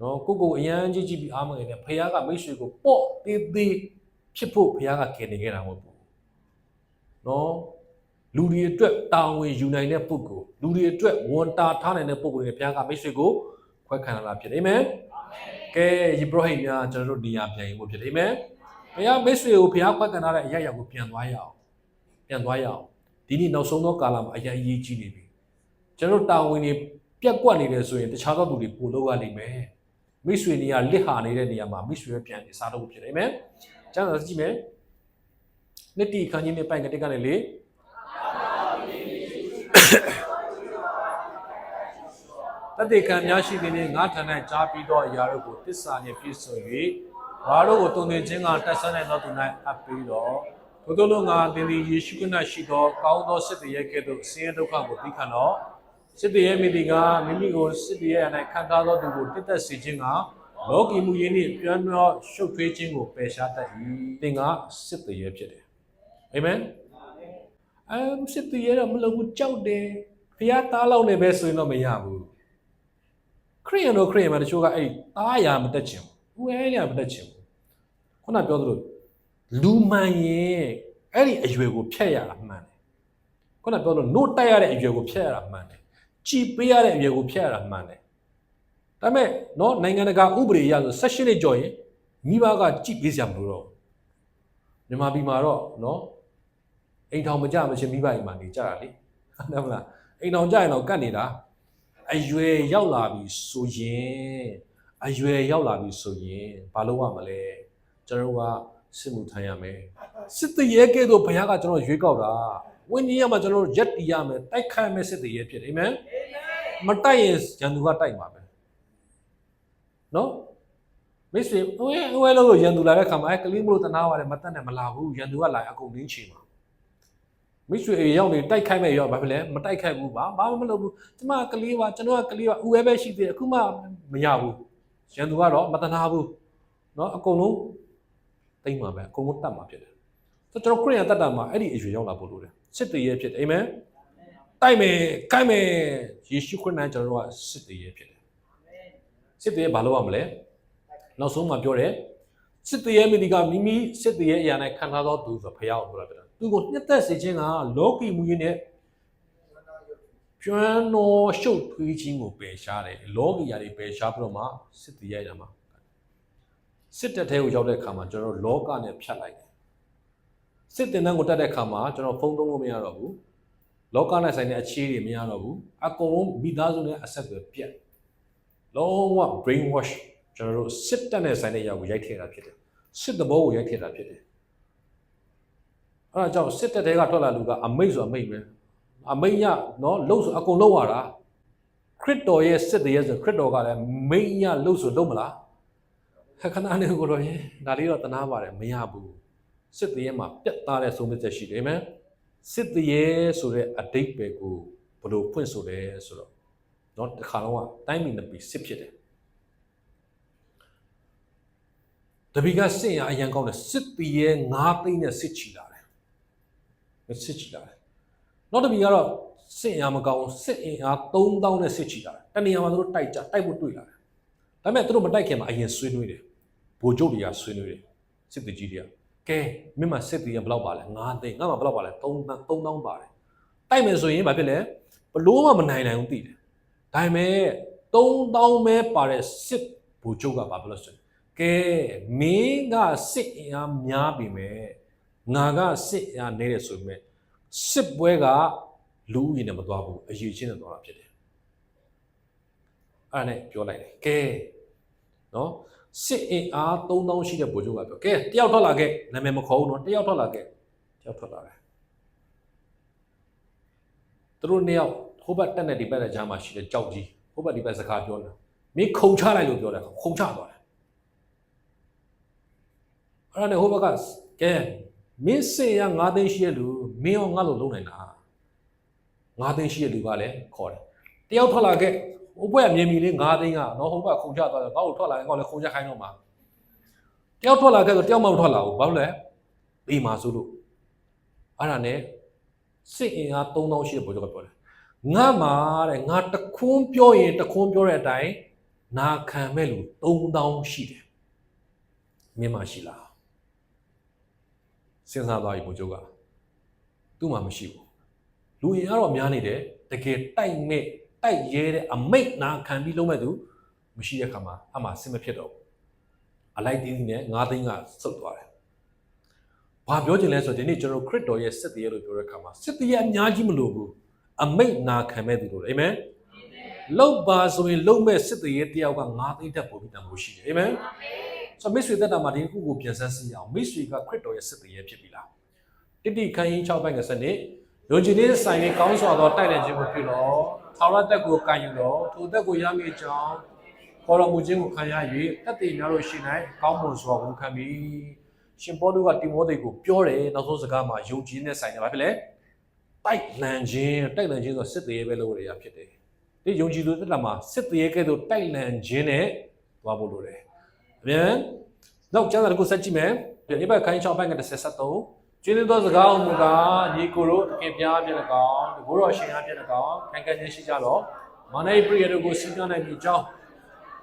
နော်ကိုအရန်ကြီးပြီးအားမငယ်နဲ့ဘုရားကမိတ်ဆွေကိုပေါ့သေးသေးဖြစ်ဖို့ဘုရားကကယ်နေခဲ့တာမဟုတ်ဘူးနော်လူတွေအတွက်တာဝန်ယူနိုင်တဲ့ပုဂ္ဂိုလ်လူတွေအတွက်ဝန်တာထားနိုင်တဲ့ပုဂ္ဂိုလ်တွေဘုရားကမိတ်ဆွေကိုခွဲခံလာဖြစ်တယ်အာမင်ကဲယေဘရဟိတ်များကျွန်တော်တို့နေရာပြန်ယူဖို့ဖြစ်တယ်အာမင်ဘုရားမိတ်ဆွေကိုဘုရားခွက်ခံထားတဲ့အရာရာကိုပြန်သွားရအောင်ဒီနေ့နောက်ဆုံးသောကာလမှာအရေးကြီးနေပြီကျွန်တော်တာဝန်တွေပြက်ကွက်နေတယ်ဆိုရင်တခြားသောသူတွေပို့လို့ရနိုင်မယ်မိတ်ဆွေနေရာလစ်ဟာနေတဲ့နေရာမှာမိတ်ဆွေရဲ့ပြန်နေစားတော့ဖြစ်တယ်အာမင်ကျမ်းစာကြည့်မယ်နှစ်တိခန်းကြီးနဲ့ပိုင်ကတိကနေလေတတိကံများရှိသည်နှင့်ငါထံ၌ကြားပြီးသောအရာတို့ကိုတစ္ဆာနှင့်ပြည့်စုံ၍ငါတို့ကိုတုံ့ပြန်ခြင်းကတက်ဆန်းနိုင်သောသူ၌အပ်ပြီးတော့ဘုဒ္ဓလုံးငါသင်သည်ယေရှုခရစ်၌ရှိသောကောင်းသောစစ်တရေကဲ့သို့ဆင်းရဲဒုက္ခကိုသိခံတော့စစ်တရေမိတိကမိမိကိုစစ်တရေ၌ခံထားသောသူကိုတည်သက်စေခြင်းကလောကီမှုရင်းနှင့်ပြန်သောရှုပ်ထွေးခြင်းကိုပယ်ရှားတတ်၏သင်ကစစ်တရေဖြစ်တယ်အာမင်စစ်တရေတော့မလုပ်ဘူးကြောက်တယ်ဘုရားသားလောက်နေပဲဆိုရင်တော့မရဘူးခရိယန်မှာတချို့ကအဲ့သားရာမတက်ချင်ဘူးဦးအဲရမတက်ချင်ဘူးခုနပြောသလိုလူမှန်ရင်အဲ့ဒီအရွယ်ကိုဖျက်ရတာမှန်တယ်ခုနပြောလို့နို့တက်ရတဲ့အရွယ်ကိုဖျက်ရတာမှန်တယ်ကြည်ပေးရတဲ့အရွယ်ကိုဖျက်ရတာမှန်တယ်ဒါပေမဲ့နော်နိုင်ငံတကာဥပဒေအရဆို16နှစ်ကျော်ရင်မိဘကကြည်ပေးစရာမလိုတော့မြန်မာပြည်မှာတော့နော်အိမ်ထောင်မကြမချင်းမိဘအိမ်မှာနေကြတာလေဟုတ်မလားအိမ်ထောင်ကြရင်တော့ကတ်နေတာအရွယ်ရောက်လာပြီဆိုရင်ဘာလုပ်ရမလဲ ကျွန်တော်ကစစ်မှုထမ်းရမယ်စစ်တရေကဲ့သို့ဘုရားကကျွန်တော်ရွေးကောက်တာဝိညာဉ်ရမှာကျွန်တော်ရက်တီးရမယ်တိုက်ခိုက်မယ်စစ်တရေဖြစ်တယ်အာမင်မတိုက်ရင်ရန်သူကတိုက်မှာပဲနော်မိတ်ဆွေဝဲလို့ရန်သူလာတဲ့ခါမှာကလေးမလို့တနာပါတယ်မတက်နဲ့မလာဘူးရန်သူကလာအကုန်နင်းချီမှာမိတ်ဆွေရောက်နေတိုက်ခိုက်မဲ့ရောဘာဖြစ်လဲမတိုက်ခိုက်ဘူးဘာမှမလုပ်ဘူးကျမကလေးပါကျွန်တော်ကကလေးပါဦးပဲရှိသေးတယ်အခုမှမရဘူးရန်သူကတော့မတနာဘူးနော်အကုန်လုံးတိတ်မှာပဲအကုန်လုံးတတ်မှာဖြစ်တယ်ဆိုတော့ကျွန်တော်ခရိယန်တတ်တာမှာအဲ့ဒီအရွယ်ရောက်လာဖို့လိုတယ်စစ်တရေဖြစ်တယ်အာမင်တိုက်မယ်ကိုက်မယ်ယေရှုခရစ်နဲ့ကျွန်တော်တို့ကစစ်တရေဖြစ်တယ်စစ်တရေဘာလို့ရမလဲနောက်ဆုံးမှာပြောတယ်စစ်တရေမိဒီကမိမိစစ်တရေအရာနဲ့ခံထားသောသူဆိုဖယောင်းပြောတာဖြစ်တယ်သူကိုနှစ်သက်စေခြင်းကလောကီမူရင်းနဲ့ကျွမ်းတော်ရှုပ်ထွေးခြင်းကိုပယ်ရှားတယ်လောကီယာတွေပယ်ရှားပြီးတော့မှစစ်တရေရမှာစစ်တပ်ထဲကိုရောက်တဲ့အခါမှာကျွန်တော်တို့လောကနဲ့ဖြတ်လိုက်တယ်စစ်တင်တန်းကိုတက်တဲ့အခါမှာကျွန်တော်ဖုန်းသုံးလို့မရတော့ဘူးလောကနဲ့ဆိုင်တဲ့အခြေတွေမရတော့ဘူးအကုန်လုံးမိသားစုနဲ့အဆက်အသွယ်ပြတ်လုံးဝ brain wash ကျွန်တော်တို့စစ်တပ်နဲ့ဆိုင်တဲ့ຢာကိုရိုက်ထည့်တာဖြစ်တယ်စစ်တဘောကိုရိုက်ထည့်တာဖြစ်တယ်အဲ့ဒါကြောင့်စစ်တပ်တွေကထွက်လာလူကအမိတ်ဆိုအမိတ်ပဲအမိတ်ရနော်လှုပ်ဆိုအကုန်လှုပ်ရတာခရစ်တော်ရဲ့စစ်တည်းရဲ့ဆိုခရစ်တော်ကလည်းမိတ်ရလှုပ်ဆိုလှုပ်မလားခဏနေကိုတော့ရင်ဒါလေးတော့တနာပါတယ်မရဘူးစစ်တည်းရဲ့မှာပြတ်သားတဲ့ဆုံးဖြတ်ချက်ရှိတယ်အာမင်စစ်တည်းဆိုတဲ့အတိတ်ပဲကိုဘယ်လိုဖွင့်ဆိုလဲဆိုတော့เนาะတစ်ခါလုံးကတိုင်းပြည်နှစ်ပြည်စစ်ဖြစ်တယ်တပီကစစ်ရအရန်ကောင်းတယ်စစ်တည်းရဲ့9သိန်းနဲ့စစ်ချီလာတယ်စစ်ချီလာတယ်နောက်တပီကတော့စစ်ရမကောင်းစစ်အင်အား3000နဲ့စစ်ချီလာတယ်တနေရာမှာသူတို့တိုက်ဖို့တွေ့လာတယ်ဒါပေမဲ့သူတို့မတိုက်ခင်မှာအရင်ဆွေးနွေးတယ်ဗိုလ်ချုပ်တွေကဆွေးနွေးတယ်စစ်တကြီးတွေကကဲမင်းမစစ်တကြီးကဘယ်လောက်ပါလဲ9သိန်းငါမှဘယ်လောက်ပါလဲ3000ပါတယ်တိုက်မယ်ဆိုရင်ဘာဖြစ်လဲဘလို့မှမနိုင်နိုင်ဘူးသိတယ်ဒါပေမဲ့3000ပဲပါတဲ့စစ်ဗိုလ်ချုပ်ကဘာဖြစ်လို့ဆိုကဲမင်းကစစ်အင်အားများပြီမဲ့ငါကစစ်အင်အားနည်းတယ်ဆိုပေမဲ့စစ်ပွဲကလူဦးရေနဲ့မသွားဘူးအရေးချင်းနဲ့သွားတာဖြစ်တယ်အဲ့ဒါနဲ့ပြောလိုက်တယ်ကဲနော်စစ်အင်အား3000ရှိတဲ့ဗိုလ်ချုပ်ကပြောကဲတယောက်ထွက်လာခဲ့နာမည်မခေါ်ဘူးနော်တယောက်ထွက်လာခဲ့တယောက်ထွက်လာတယ်သူတို့နှစ်ယောက်ဟိုဘက်တက်နဲ့ဒီဘက်နဲ့ကြားမှာရှိတဲ့ကြောက်ကြီးဟိုဘက်ဒီဘက်စကားပြောတယ်မင်းခုံချလိုက်လို့ပြောတယ်ခုံချသွားတယ်အဲ့ဒါနဲ့ဟိုဘက်ကကဲမင်းစစ်ရ9သိန်းရှိတဲ့လူမင်းရောငါ့လိုလုံးနိုင်လား9သိန်းရှိတဲ့လူကလည်းခေါ်တယ်တယောက်ထွက်လာခဲ့ဟိုဘက်အမြင်မီလေး9သိန်းကတော့ဟိုဘက်ခုံချသွားတယ်ကောက်ထွက်လာရင်ကောက်လည်းခုံချခိုင်းတော့မှာတယောက်ထွက်လာခဲ့ဆိုတယောက်မှမထွက်လာဘူးဘာလို့လဲပြီးမှာဆိုလို့အဲ့ဒါနဲ့စစ်အင်အား3000ရှိတဲ့ဗိုလ်ချုပ်ကပြောတယ်ငါမှာတဲ့ငါတခွန်းပြောရင်တခွန်းပြောတဲ့အတိုင်းနာခံမဲ့လူ3000ရှိတယ်မင်းမရှိလားစဉ်းစားသွားပြီဗိုလ်ချုပ်ကသူ့မှာမရှိဘူးလူအင်အားတော့များနေတယ်တကယ်တိုက်မဲ့တိုက်ရဲတဲ့အမိတ်နာခံပြီးလုံးမဲ့သူမရှိတဲ့ခါမှာအမှစစ်မဖြစ်တော့ဘူးအလိုက်တင်းနဲ့9သိန်းကစုပ်သွားတယ်ဘာပြောချင်လဲဆိုတော့ဒီနေ့ကျွန်တော်ခရစ်တော်ရဲ့စစ်တရားလို့ပြောတဲ့ခါမှာစစ်တရားအများကြီးမလိုဘူးအမိတ်နာခံမဲ့သူတို့အာမင်လောက်ပါဆိုရင်လုံးမဲ့စစ်တရားတယောက်က9သိန်းတက်ပို့ပြီးတန်ဖို့ရှိတယ်အာမင်ဆိုမိတ်ဆွေသက်တာမှာဒီခုကိုပြန်ဆန်းစစ်အောင်မိတ်ဆွေကခရစ်တော်ရဲ့စစ်တရားဖြစ်ပြီလားတိတိခန်းကြီး6ဘက်ကစနစ်ယုံကြည်လေးဆိုင်လေးကောင်းစွာသောတိုက်လည်ခြင်းကိုပြုလို့ထာဝရတက်ကိုကံယူလို့ထိုတက်ကိုရမည်ကြောင်းခေါ်တော်မူခြင်းကိုခံရ၍တက်တည်များလို့ရှိနိုင်ကောင်းမွန်စွာဝန်ခံပြီးရှင်ပေါလုကတိမောသေကိုပြောတယ်နောက်ဆုံးစကားမှာယုံကြည်နဲ့ဆိုင်တယ်ဘာဖြစ်လဲတိုက်လန်ခြင်းဆိုစစ်တရေပဲလို့ရဖြစ်တယ်ဒီယုံကြည်သူတက်တာမှာစစ်တရေကဲ့သို့တိုက်လန်ခြင်းနဲ့သွားဖို့လိုတယ်အမြန်နောက်ကျမ်းစာတစ်ခုဆက်ကြည့်မယ်ဒီဘက်ခိုင်း6ဘက်က73ကျွေးသောစကားမူကားညီကိုတို့တကယ်ပြားပြ၎င်းဒီဘိုးတော်ရှင်အားပြ၎င်းခံခံခြင်းရှိကြတော့မာနပရိယတို့ကိုစီးပြနိုင်ပြီးကြောင်း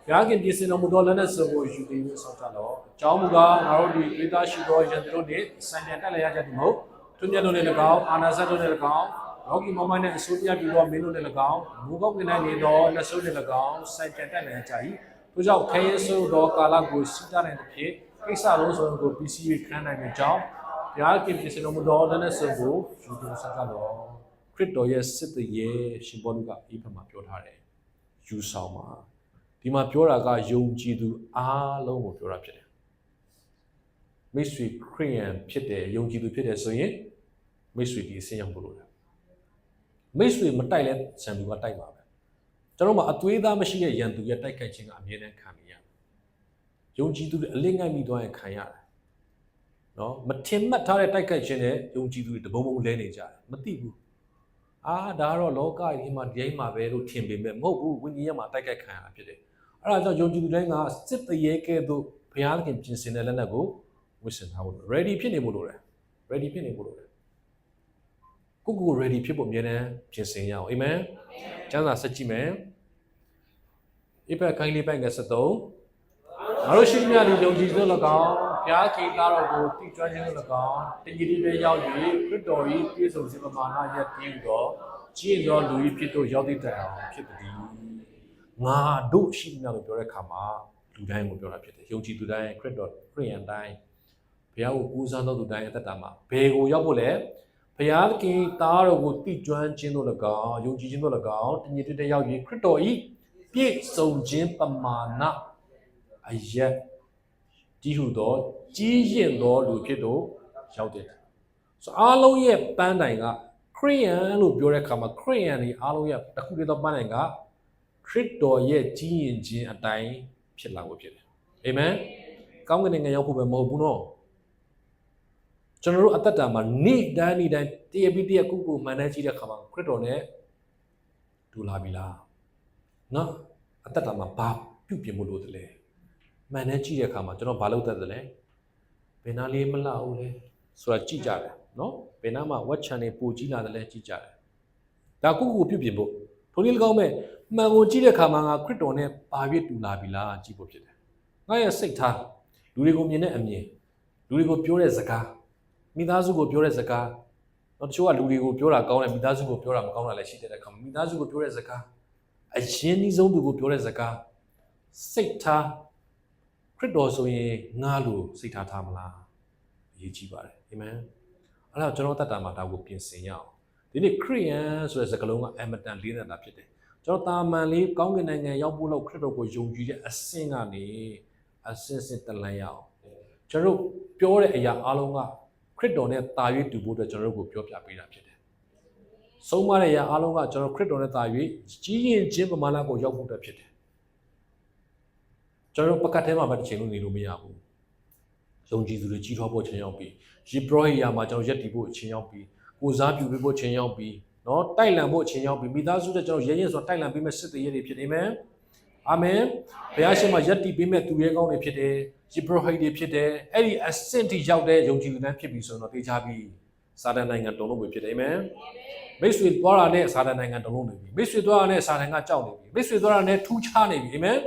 ဘုရားခင်ပြင်ဆင်တော်မူသောလက်နက်စုံကိုယူပြီးဆောက်ကြတော့အကြောင်းမူကားငါတို့ဒီဒေသရှိသောယံတို့နှင့်ဆိုင်ပြန်တက်လည်ရကြသည်မဟုတ်သူမြတ်တို့နှင့်၎င်းအာနာဇတ်တို့နှင့်၎င်းလောကီမမနှင့်အစိုးရပြီးသောမင်းတို့နှင့်၎င်းမူကောက်ကနေသောလက်စုံနှင့်၎င်းဆိုင်ပြန်တက်လည်ကြ၏ထို့ကြောင့်ခဲရဲဆိုးသောကာလကိုစီးကြနိုင်သဖြင့်ကိစ္စလုံးစုံကိုပြီးစီးခံနိုင်တဲ့ကြောင်းဘုရားခင်ပြင်ဆင်တော်မူသောလက်နက်စုံကိုယူပြီးဆောက်ကြတော့ခရစ်တော်ရဲ့စစ်တရေရှင်ပေါလုကဒီဘက်မှာပြောထားတယ်ယူဆောင်မှာဒီမှာပြောတာကယုံကြည်သူအားလုံးကိုပြောတာဖြစ်တယ် မိတ်ဆွေခရိယန်ဖြစ်တယ်ယုံကြည်သူဖြစ်တယ်ဆိုရင်မိတ်ဆွေဒီအစင်းရောက်ဖို့လို့မိတ်ဆွေမတိုက်လဲဆံသူကတိုက်ပါပဲကျွန်တော်မှအသွေးသားမရှိတဲ့ရန်သူရဲ့တိုက်ခိုက်ခြင်းကအမြဲတမ်းခံရယုံကြည်သူတွေအလစ်ငိုက်မိသွားရင်ခံရတယ်နော်မထင်မှတ်ထားတဲ့တိုက်ခိုက်ခြင်းနဲ့ယုံကြည်သူတွေတဘုံဘုံလဲနေကြတယ်မသိဘူးဒါကတော့လောကကြီးမှာဒီအိမ်မှာပဲလို့ထင်ပေမဲ့မဟုတ်ဘူးဝိညာဉ်ရဲ့မှာတိုက်ခိုက်ခံရတာဖြစ်တယ်အဲ့ဒါကြောင့်ယုံကြည်သူတိုင်းကစစ်တရေကဲ့သို့ဘုရားသခင်ပြင်ဆင်တဲ့လက်နက်ကိုဝတ်ဆင်ထားဖို့ ready ဖြစ်နေဖို့လိုတယ် ready ဖြစ်နေဖို့လိုတယ်ကိုကို ready ဖြစ်ဖို့အမြဲတမ်းပြင်ဆင်ရအောင်အာမင်ကျမ်းစာဆက်ကြည့်မယ်ဧဖက်ခိုင်းလေးပိုင်က73ငါတို့ရှိမြတ်လူယုံကြည်သော၎င်းဘုရားခင်သားတော်ကိုတည်ကျွမ်းခြင်းသော၎င်းတည်ကြည်တဲ့ရောက်၍ခရစ်တော်၏ပြည့်စုံစေပမာဏရတည်သောကြည်သောလူ၏ဖြစ်တို့ရောက်သည့်တိုင်အောင်ဖြစ်သည်ငါတို့ရှိမြတ်လို့ပြောတဲ့အခါမှာလူတိုင်းကိုပြောတာဖြစ်တယ်ယုံကြည်သူတိုင်းခရစ်တော်ခရိယန်တိုင်းဘုရားကိုကူးစားသောသူတိုင်းအသက်တာမှာဘယ်ကိုရောက်ဖို့လဲဘုရားခင်သားတော်ကိုတည်ကျွမ်းခြင်းတို့၎င်းယုံကြည်ခြင်းတို့၎င်းတည်ကြည်တဲ့ရောက်၍ခရစ်တော်၏ပြည့်စုံခြင်းပမာဏအရက်ဒီဟုသောကြီးရင်သောလူဖြစ်တို့ရောက်တဲ့ဆိုအားလုံးရဲ့ပန်းတိုင်ကခရိယန်လို့ပြောတဲ့အခါမှာခရိယန်တွေအားလုံးရဲ့တစ်ခုတည်းသောပန်းတိုင်ကခရစ်တော်ရဲ့ကြီးရင်ခြင်းအတိုင်းဖြစ်လာဖို့ဖြစ်တယ်အာမင်ကောင်းကင်နိုင်ငံရောက်ဖို့ပဲမဟုတ်ဘူးနော်ကျွန်တော်တို့အသက်တာမှာနေ့တိုင်းတရပြီးတရကုမှန်တဲ့ကြည့်တဲ့အခါမှာခရစ်တော်နဲ့ဒူလာပြီလားနော်အသက်တာမှာဘာပြုပြင်ဖို့လိုတယ်လဲမှန်တဲ့ကြည့်တဲ့အခါမှာကျွန်တော်ဘာလုပ်တတ်တယ်လဲဘယ်နာလေးမလှဘူးလဲဆိုတာကြည့်ကြတယ်နော်ဘယ်နာမှာ watch channel ပိုကြည့်လာတယ်လဲကြည့်ကြတယ်ဒါကုပြုပြင်ဖို့ထိုနည်း၎င်းမဲ့မှန်ကိုကြည့်တဲ့အခါမှာငါခရစ်တော်နဲ့ဘာပြည့်တူလာပြီလားကြည့်ဖို့ဖြစ်တယ်ငါရဲ့စိတ်ထားလူတွေကိုမြင်တဲ့အမြင်လူတွေကိုပြောတဲ့စကားမိသားစုကိုပြောတဲ့စကားတော့တချို့ကလူတွေကိုပြောတာကောင်းတယ်မိသားစုကိုပြောတာမကောင်းတာလည်းရှိတဲ့အခါမှာမိသားစုကိုပြောတဲ့စကားအရင်နှီးဆုံးသူကိုပြောတဲ့စကားစိတ်ထားခရစ်တော်ဆိုရင်ငါလို့စိတ်ထားမလားအရေးကြီးပါတယ်အာမင်အဲ့တော့ကျွန်တော်တတ်တာမှာဒါကိုပြင်ဆင်ရအောင်ဒီနေ့ခရိယန်ဆိုတဲ့စကားလုံးကအမတန်လေးနေတာဖြစ်တယ်ကျွန်တော်တာမန်လေးကောင်းကင်နိုင်ငံရောက်ဖို့လို့ခရစ်တော်ကိုယုံကြည်တဲ့အဆင့်ကနေအဆင့်ဆင့်တလန်းရအောင်ကျွန်တော်ပြောတဲ့အရာအားလုံးကခရစ်တော်နဲ့တာ၍တူဖို့အတွက်ကျွန်တော်တို့ကိုပြောပြပေးတာဖြစ်တယ်ဆုံးမတဲ့အရာအားလုံးကကျွန်တော်ခရစ်တော်နဲ့တာ၍ကြီးရင်ချင်းပမာဏကိုရောက်ဖို့အတွက်ဖြစ်တယ်ကျွန်တော်ပကတ်ထဲမှာပဲတစ်ချိန်လုံးနေလို့မရဘူးယုံကြည်သူတွေကြီးထွားဖို့ချိန်ရောက်ပြီယေဘရဟိယာမှာကျွန်တော်ရက်တည်ဖို့ချိန်ရောက်ပြီကိုစားပြုဖို့ချိန်ရောက်ပြီနော်တိုက်လံဖို့ချိန်ရောက်ပြီမိသားစုတဲ့ကျွန်တော်ရဲရဲဆိုတိုက်လံပေးမဲ့စစ်တရေတွေဖြစ်နေမယ်အာမင်ဘုရားရှင်မှာရက်တည်ပေးမဲ့သူရဲကောင်းတွေဖြစ်တယ်ယေဘရဟိတွေဖြစ်တယ်အဲ့ဒီအဆင့်ထိရောက်တဲ့ယုံကြည်သူတိုင်းဖြစ်ပြီဆိုတော့တေချာပြီစာတန်နိုင်ငံတုံလို့ပဲဖြစ်တယ်အာမင်မိတ်ဆွေသွားတာနဲ့စာတန်နိုင်ငံတုံလို့နေပြီမိတ်ဆွေသွားတာနဲ့စာတန်ကကြောက်နေပြီမိတ်ဆွေသွားတာနဲ့ထူးခြားနေပြီအာမင်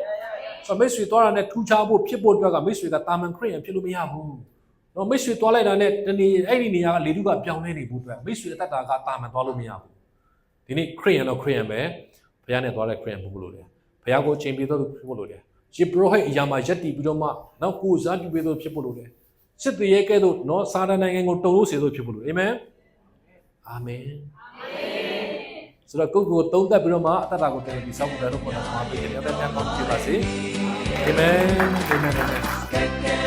ဆိုမိတ်ဆွေသွားတာနဲ့ထူးခြားဖို့ဖြစ်ဖို့အတွက်ကမိတ်ဆွေကတာမန်ခရိယန်ဖြစ်လို့မရဘူးတော့မိတ်ဆွေသွားလိုက်တာနဲ့တနေ့အဲ့ဒီနေရာကလေတုကပြောင်းလဲနေဖို့အတွက်မိတ်ဆွေအသက်တာကတာမန်သွားလို့မရဘူးဒီနေ့ခရိယန်တော့ခရိယန်ပဲဘုရားနဲ့သွားတဲ့ခရိယန်ဖို့လို့တယ်ဘုရားကိုချိန်ပြီးတော့ဖြစ်ဖို့လို့တယ်ယေဘရဟိအရာမှာယက်တည်ပြီးတော့မှနောက်ကိုစားပြုပြီးတော့ဖြစ်ဖို့လို့တယ်စစ်တရေကဲ့သို့နော်စာတန်နိုင်ငံကိုတုံလို့စေလို့ဖြစ်ဖို့လို့အာမင်အာမင်ဆိုတော့ကိုကိုသုံးသက်ပြီးတော့မှအသက်တာကိုတည်ပြီးစောင့်ဖို့လည်းတော့ပေါ်တာမှာပေးတယ်အသက်များကောင်းဖြစ်ပါစေအာမင်အာမင်